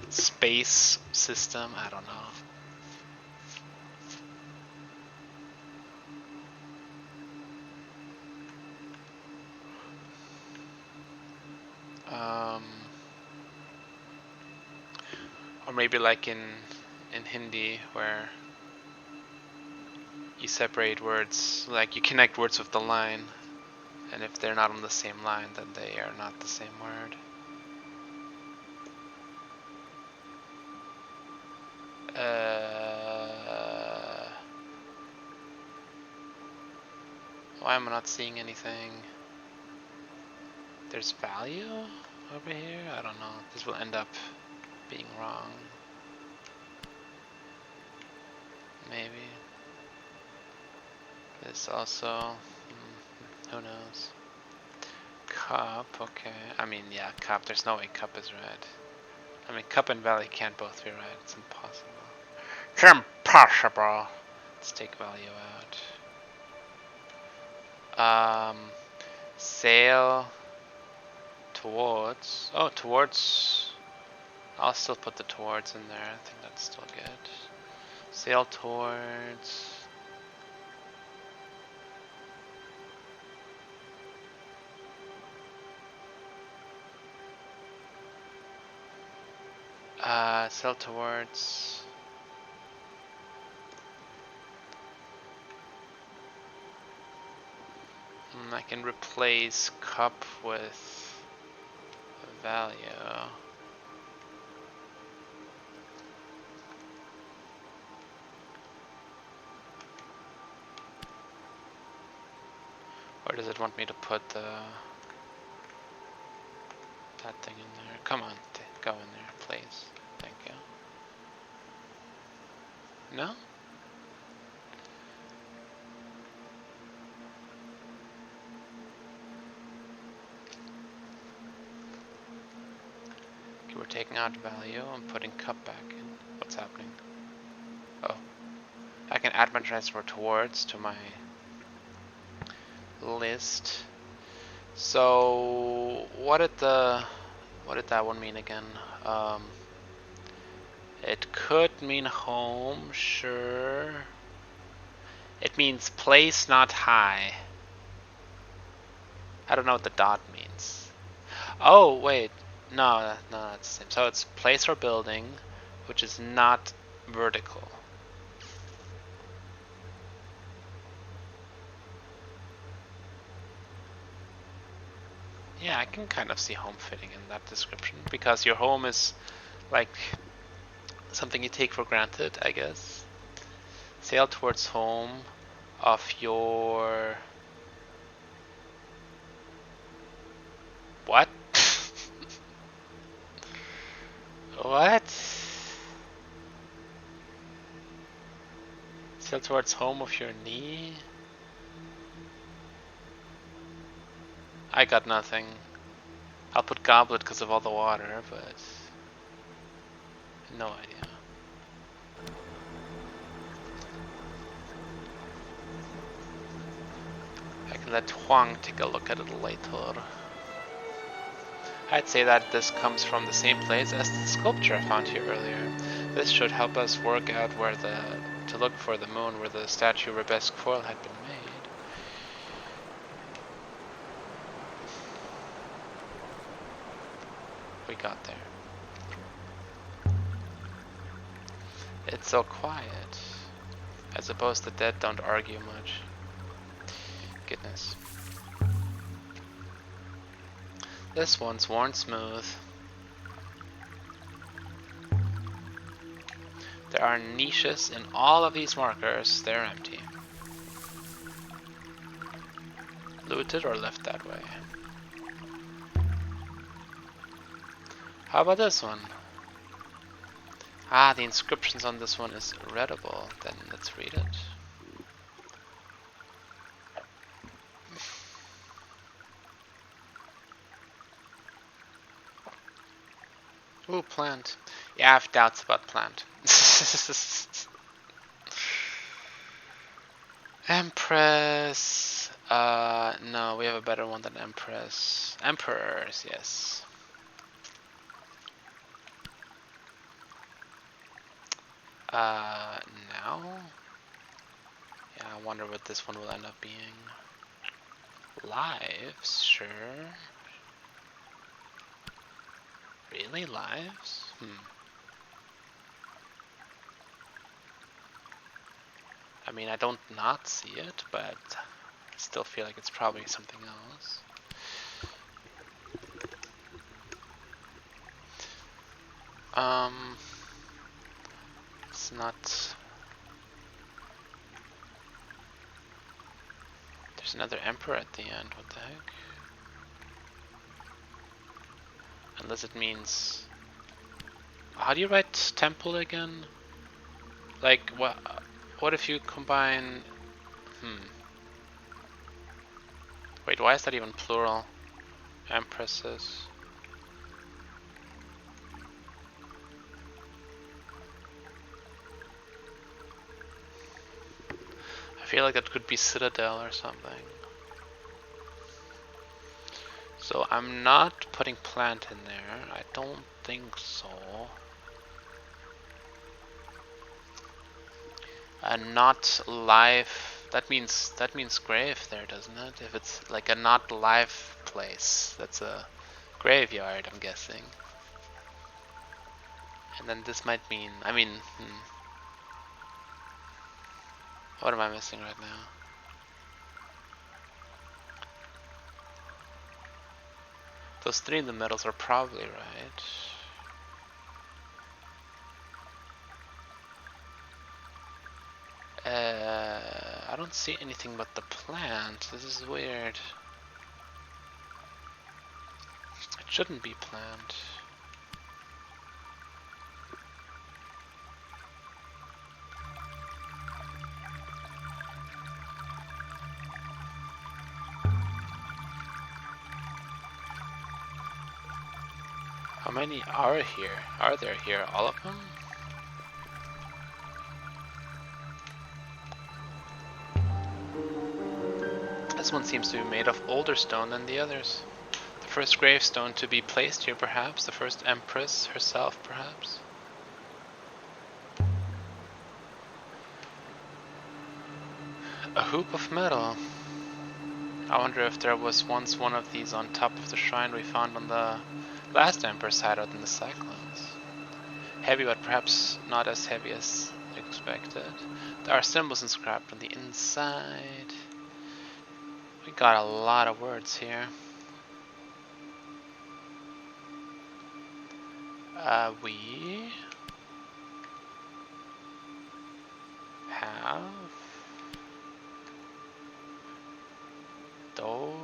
space system, I don't know. Or maybe like in Hindi, where you separate words, like you connect words with the line, and if they're not on the same line, then they are not the same word. Why am I not seeing anything? There's value over here? I don't know. This will end up being wrong. Maybe. This also, who knows? Cup, okay. I mean, yeah, cup. There's no way cup is right. I mean, cup and valley can't both be right. It's impossible. It's impossible. Let's take value out. Sail towards. Oh, towards. I'll still put the towards in there. I think that's still good. Sail towards. Sail towards. I can replace cup with value. Or does it want me to put that thing in there? Come on, go in there, please. Thank you. No? Okay, we're taking out value. I'm putting cup back in. What's happening? Oh. I can add my transfer towards to my list. So what did that one mean again? It could mean home, sure. It means place, not high. I don't know what the dot means. Oh, wait. No, that's the same. So it's place or building, which is not vertical. Yeah, I can kind of see home fitting in that description, because your home is like something you take for granted, I guess. Sail towards home of your... What? What? Sail towards home of your knee? I got nothing. I'll put goblet because of all the water, but no idea. I can let Huang take a look at it later. I'd say that this comes from the same place as the sculpture I found here earlier. This should help us work out where to look for the moon where the statue Rebesque foil had been made. We got there. It's so quiet. I suppose the dead don't argue much. Goodness. This one's worn smooth. There are niches in all of these markers. They're empty. Looted or left that way. How about this one? Ah, the inscriptions on this one is readable. Then let's read it. Ooh, plant. Yeah, I have doubts about plant. Empress. No, we have a better one than Empress. Emperors, yes. Now? Yeah, I wonder what this one will end up being. Lives, sure. Really, lives? I mean, I don't not see it, but I still feel like it's probably something else. It's not... There's another emperor at the end, what the heck? Unless it means... How do you write temple again? Like, what if you combine... Wait, why is that even plural? Empresses. I feel like it could be citadel or something. So I'm not putting plant in there. I don't think so. Not live. That means grave there, doesn't it? If it's like a not live place, that's a graveyard, I'm guessing. And then this might mean, I mean, what am I missing right now? Those three in the middle are probably right. I don't see anything but the plant. This is weird. It shouldn't be plant. How many are here? Are there here? All of them? This one seems to be made of older stone than the others. The first gravestone to be placed here, perhaps. The first empress herself, perhaps. A hoop of metal. I wonder if there was once one of these on top of the shrine we found on the last empress hideout in the Cyclones. Heavy, but perhaps not as heavy as expected. There are symbols inscribed on the inside. We got a lot of words here. We have those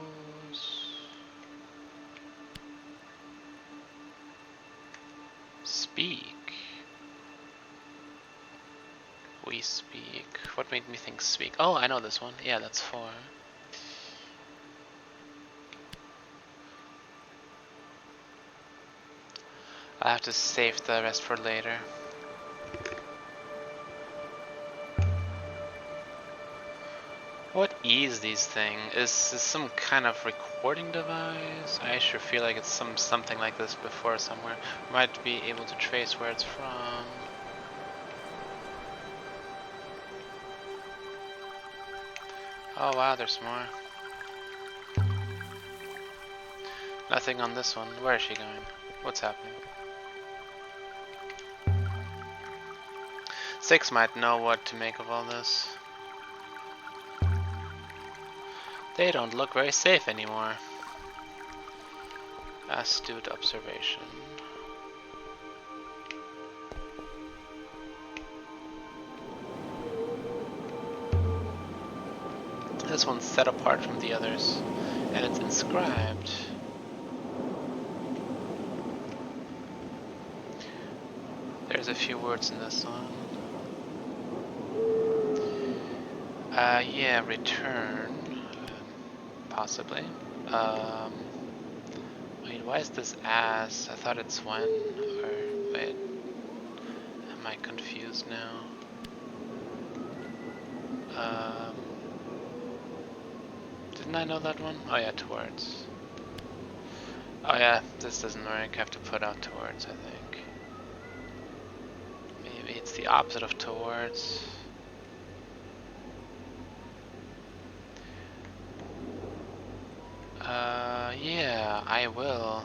speak. We speak. What made me think speak? Oh, I know this one. Yeah, that's 4. I have to save the rest for later. What is these thing? Is this some kind of recording device? I sure feel like it's something like this before somewhere. Might be able to trace where it's from. Oh wow, there's more. Nothing on this one. Where is she going? What's happening? 6 might know what to make of all this. They don't look very safe anymore. Astute observation. This one's set apart from the others, and it's inscribed. There's a few words in this one. Yeah, return. Possibly. Wait, why is this as? I thought it's when, or wait. Am I confused now? Didn't I know that one? Oh yeah, towards. Oh yeah, this doesn't work. I have to put out towards, I think. Maybe it's the opposite of towards. Yeah, I will.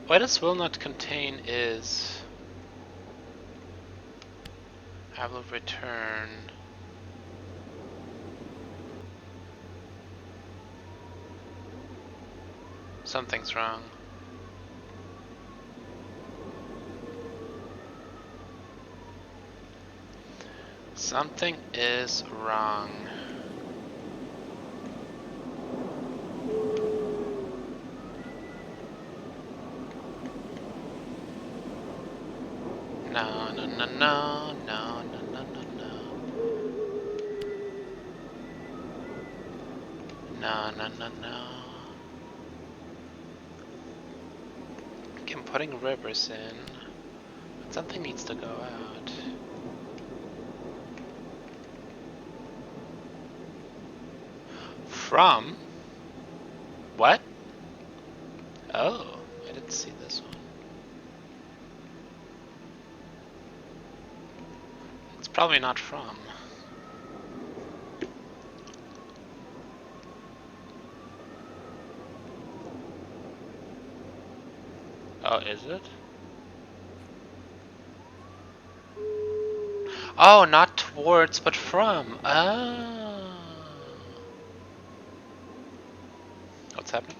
Why does will not contain is? I will return. Something's wrong. Something is wrong. No, no, no, no, no, no, no, no, no. No, no, no, no. Okay, I'm putting rivers in, but something needs to go out. From? What? Oh, I didn't see this one. It's probably not from. Oh, is it? Oh, not towards, but from. Ah. What's happening?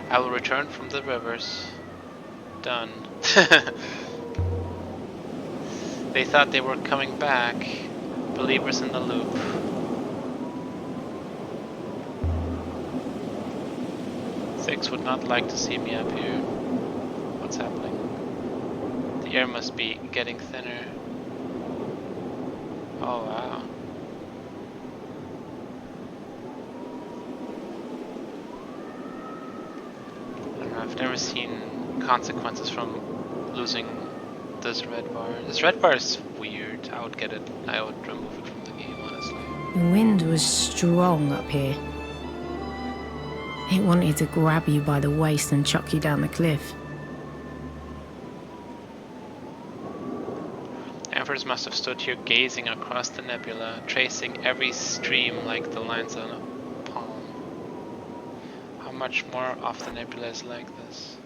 I will return from the rivers. Done. They thought they were coming back. Believers in the loop. Six would not like to see me up here. What's happening? The air must be getting thinner. Oh wow. I don't know, I've never seen consequences from losing this red bar. This red bar is weird. I would get it. I would remove it from the game, honestly. The wind was strong up here. It wanted to grab you by the waist and chuck you down the cliff. Emperors must have stood here gazing across the nebula, tracing every stream like the lines on a palm. How much more of the nebula is like this?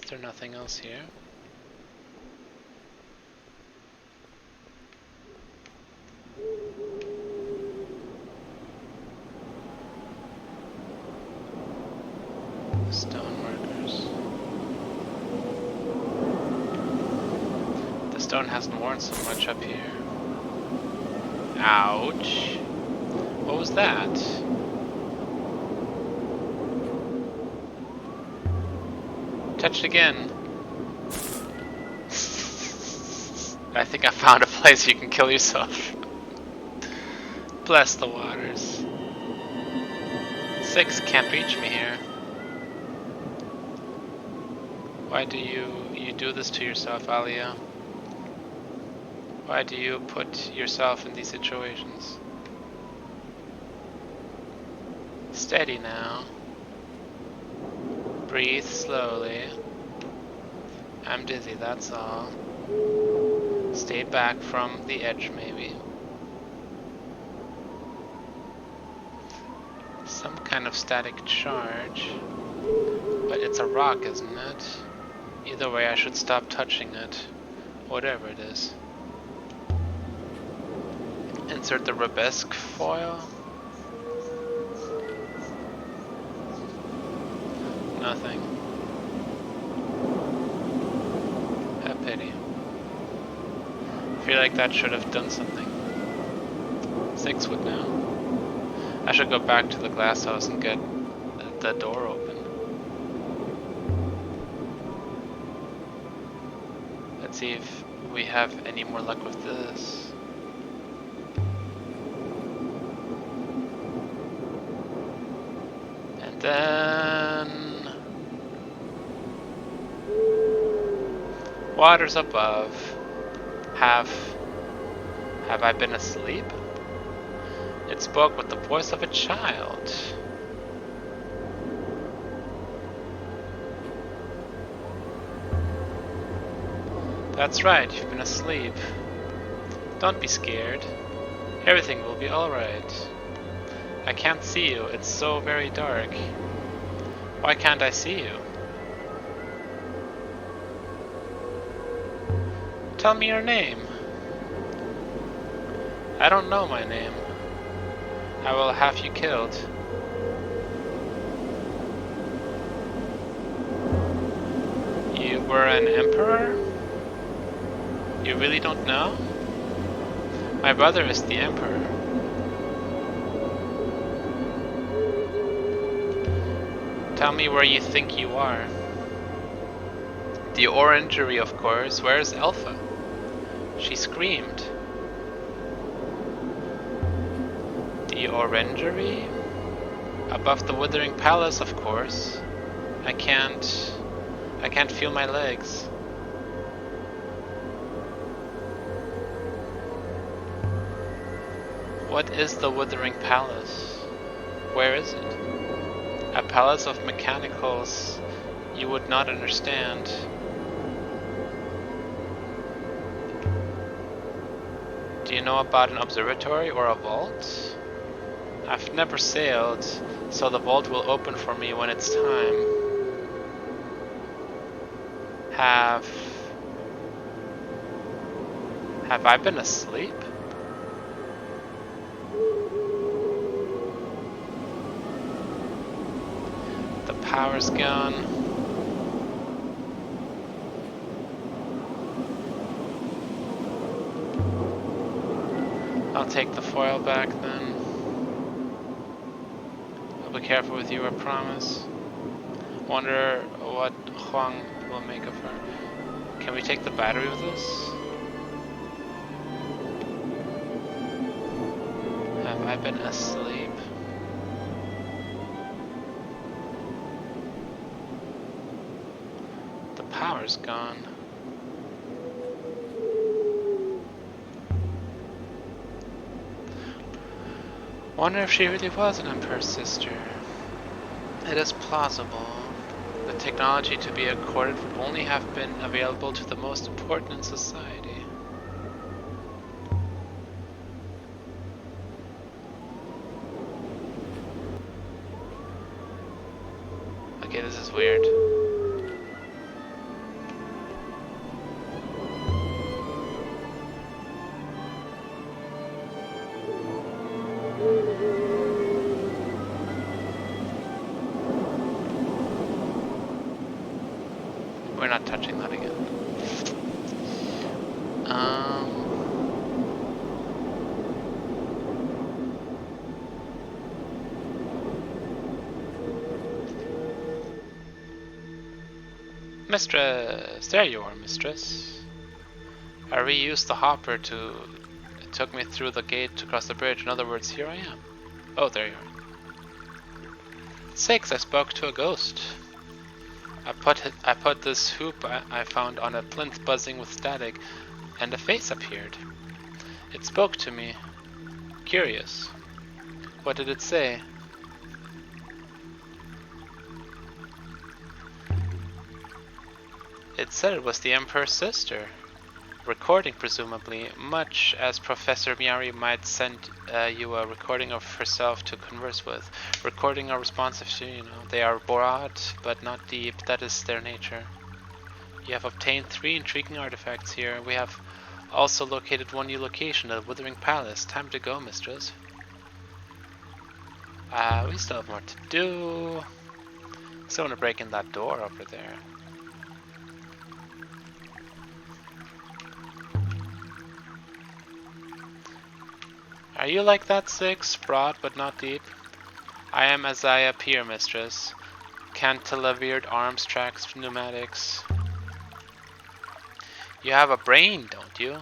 Is there nothing else here? Stoneworkers. The stone hasn't worn so much up here. Ouch. What was that? Touched again. I think I found a place you can kill yourself. Bless the waters. 6 can't reach me here. Why do you do this to yourself, Alia? Why do you put yourself in these situations? Steady now. Breathe slowly. I'm dizzy, that's all. Stay back from the edge, maybe. Some kind of static charge. But it's a rock, isn't it? Either way, I should stop touching it. Whatever it is. Insert the Rabesque foil. Nothing. A pity. I feel like that should have done something. 6 would know. I should go back to the glass house and get the door open. Let's see if we have any more luck with this. And then Waters above. Have I been asleep? It spoke with the voice of a child. That's right, you've been asleep. Don't be scared. Everything will be alright. I can't see you, it's so very dark. Why can't I see you? Tell me your name. I don't know my name. I will have you killed. You were an emperor? You really don't know? My brother is the emperor. Tell me where you think you are. The orangery, of course. Where's Alpha? She screamed. The orangery? Above the withering palace, of course. I can't feel my legs. What is the withering palace? Where is it? A palace of mechanicals you would not understand. Do you know about an observatory or a vault? I've never sailed, so the vault will open for me when it's time. Have I been asleep? The power's gone. I'll take the foil back then. I'll be careful with you, I promise. Wonder what Huang will make of her. Can we take the battery with us? Have I been asleep? The power's gone. Wonder if she really was an Emperor's sister. It is plausible. The technology to be accorded would only have been available to the most important in society. Okay, this is weird. We're not touching that again. Mistress! There you are, mistress. I reused the hopper to... It took me through the gate to cross the bridge. In other words, here I am. Oh, there you are. 6, I spoke to a ghost. I put this hoop I found on a plinth buzzing with static, and a face appeared. It spoke to me. Curious. What did it say? It said it was the Emperor's sister. Recording, presumably, much as Professor Miyari might send you a recording of herself to converse with. Recording are responsive to, they are broad, but not deep. That is their nature. You have obtained 3 intriguing artifacts here. We have also located one new location, the Withering Palace. Time to go, mistress. We still have more to do. Still want to break in that door over there. Are you like that, 6? Broad but not deep? I am as I appear, mistress. Cantilevered arms, tracks, pneumatics. You have a brain, don't you?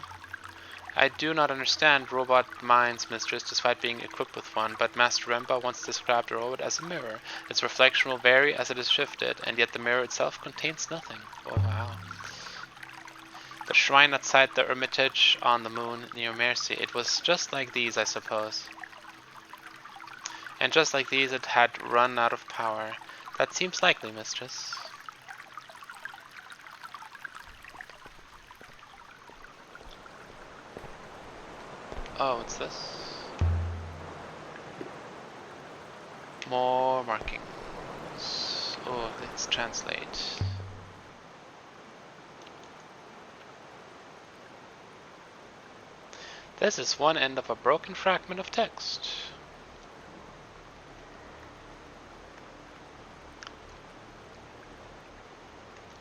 I do not understand robot minds, mistress, despite being equipped with one, but Master Remba once described a robot as a mirror. Its reflection will vary as it is shifted, and yet the mirror itself contains nothing. Oh wow. The shrine outside the Hermitage on the moon near Mercy. It was just like these, I suppose. And just like these, it had run out of power. That seems likely, mistress. Oh, what's this? More markings. Oh, let's translate. This is one end of a broken fragment of text.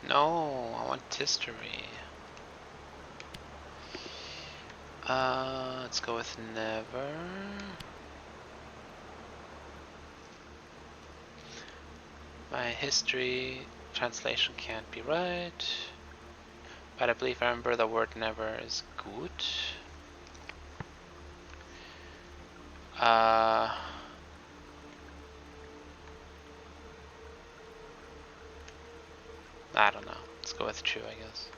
No, I want history. Let's go with never. My history translation can't be right, but I believe I remember the word never is good. I don't know. Let's go with true, I guess.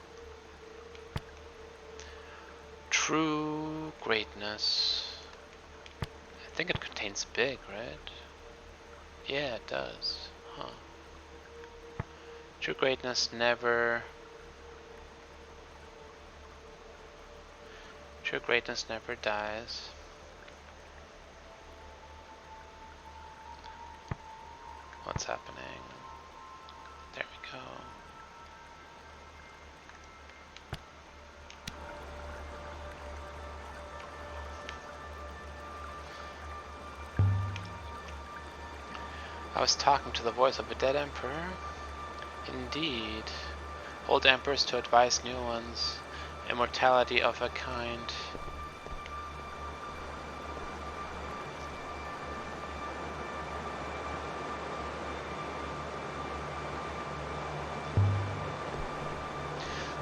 True greatness. I think it contains big, right? Yeah, it does. Huh. True greatness never... True greatness never dies. What's happening? There we go. I was talking to the voice of a dead emperor. Indeed. Old emperors to advise new ones. Immortality of a kind.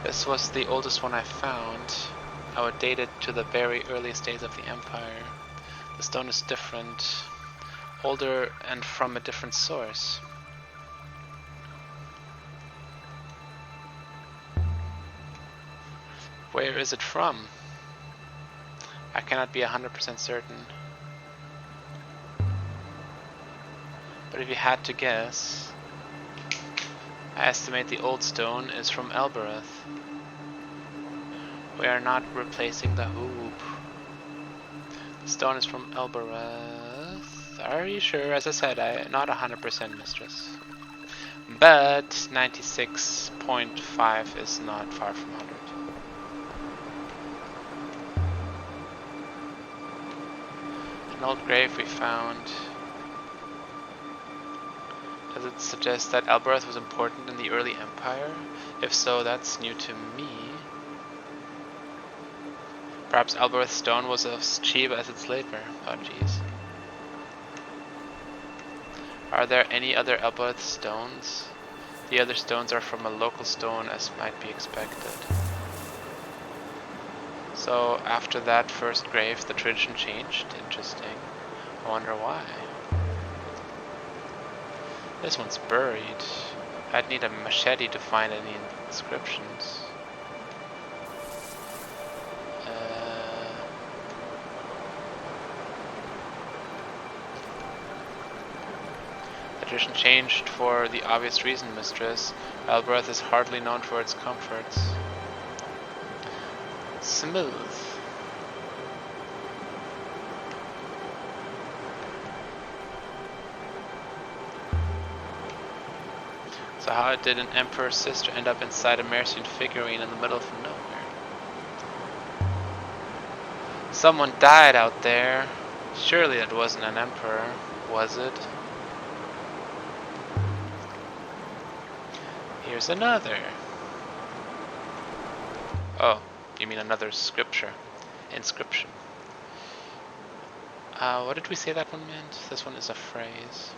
This was the oldest one I found. I would date it to the very earliest days of the empire. The stone is different. Older and from a different source. Where is it from? I cannot be 100% certain. But if you had to guess, I estimate the old stone is from Elbereth. We are not replacing the hoop. The stone is from Elbereth. Are you sure? As I said, I'm not 100% mistress. But 96.5 is not far from 100. An old grave we found. Does it suggest that Elbereth was important in the early empire? If so, that's new to me. Perhaps Elbereth's stone was as cheap as its labor. Oh jeez. Are there any other Elbereth stones? The other stones are from a local stone, as might be expected. So after that first grave, the tradition changed. Interesting. I wonder why. This one's buried. I'd need a machete to find any inscriptions. The tradition changed for the obvious reason, mistress. Elbereth is hardly known for its comforts. Smooth. So how did an emperor's sister end up inside a Mercian figurine in the middle of nowhere? Someone died out there. Surely that wasn't an emperor, was it? Here's another. Oh, you mean another scripture. Inscription. What did we say that one meant? This one is a phrase.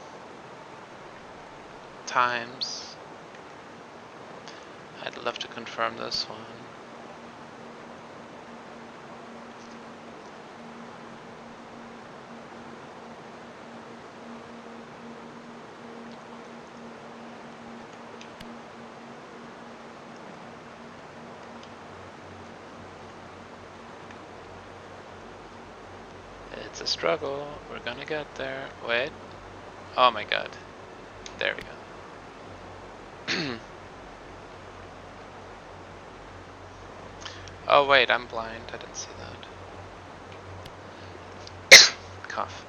Times. I'd love to confirm this one. It's a struggle. We're gonna get there. Wait. Oh my god. There we go. Oh wait, I'm blind. I didn't see that. Cough.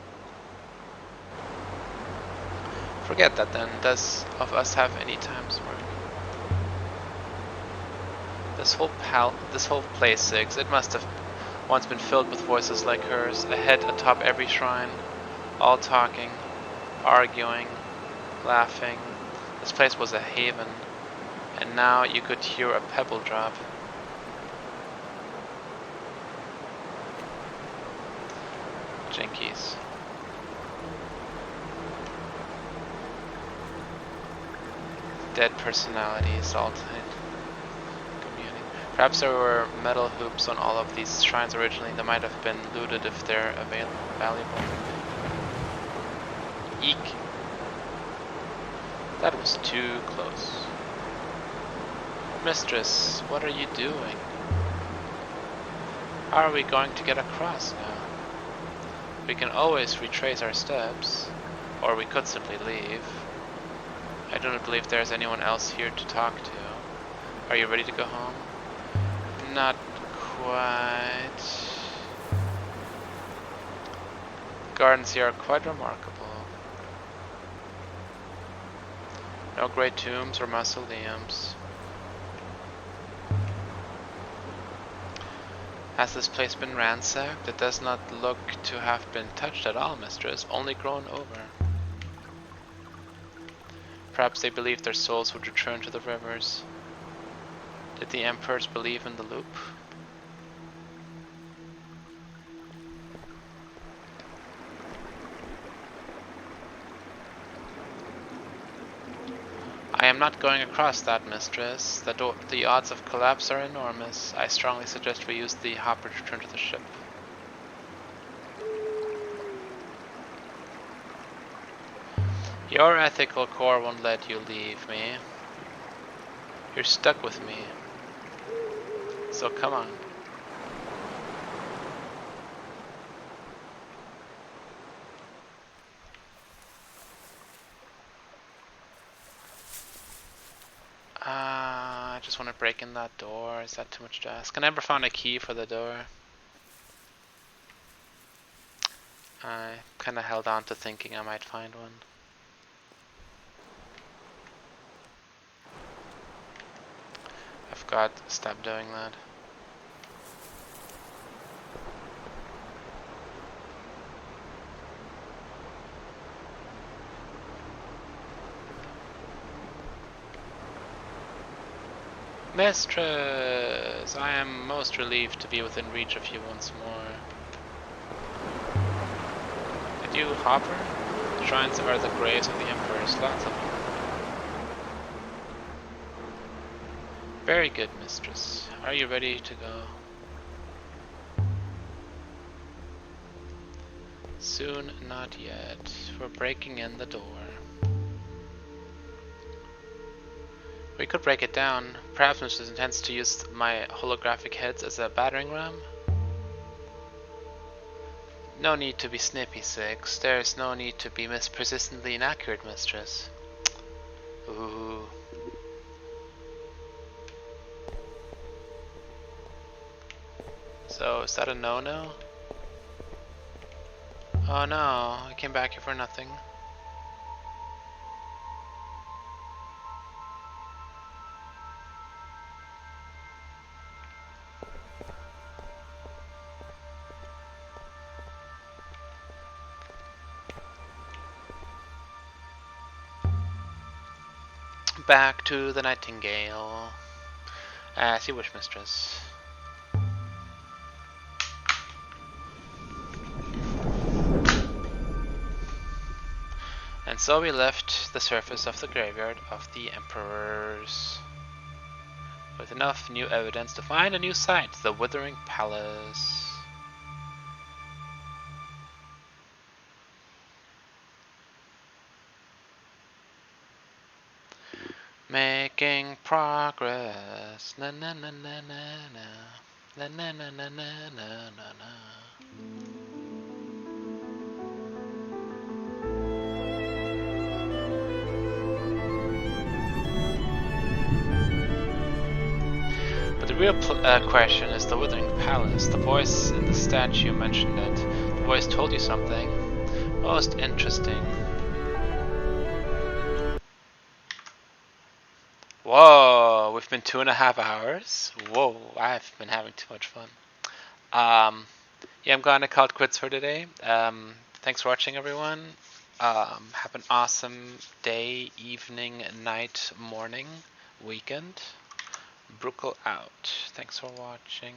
Forget that then. Does of us have any times work? This whole place, Six, it must have once been filled with voices like hers, a head atop every shrine, all talking, arguing, laughing. This place was a haven, and now you could hear a pebble drop. Jinkies. Dead personalities, all tight. Perhaps there were metal hoops on all of these shrines originally that might have been looted if they're valuable. Eek. That was too close. Mistress, what are you doing? How are we going to get across now? We can always retrace our steps, or we could simply leave. I do not believe there's anyone else here to talk to. Are you ready to go home? Not quite. Gardens here are quite remarkable. No great tombs or mausoleums. Has this place been ransacked? It does not look to have been touched at all, mistress, only grown over. Perhaps they believed their souls would return to the rivers. Did the emperors believe in the loop? I am not going across that, mistress. The odds of collapse are enormous. I strongly suggest we use the hopper to return to the ship. Your ethical core won't let you leave me. You're stuck with me. So come on. I just want to break in that door. Is that too much to ask? I never found a key for the door. I kind of held on to thinking I might find one. I've got to stop doing that. Mistress! I am most relieved to be within reach of you once more. Did you hopper? The shrines are the graves of the emperors, lots of them. Very good, mistress. Are you ready to go? Soon, not yet. We're breaking in the door. We could break it down. Perhaps Mistress intends to use my holographic heads as a battering ram? No need to be snippy, Six. There's no need to be persistently inaccurate, mistress. Ooh. So, is that a no-no? Oh no, I came back here for nothing. Back to the Nightingale. As you wish, mistress. And so we left the surface of the graveyard of the emperors, with enough new evidence to find a new site, the Withering Palace. Making progress. Na na na na na na. Na na na na na na na. the real question is the Withering Palace. The voice in the statue mentioned it. The voice told you something. Most interesting. Whoa, we've been 2.5 hours. Whoa, I've been having too much fun. Yeah, I'm gonna call it quits for today. Thanks for watching, everyone. Have an awesome day, evening, night, morning, weekend. Bruckle out. Thanks for watching.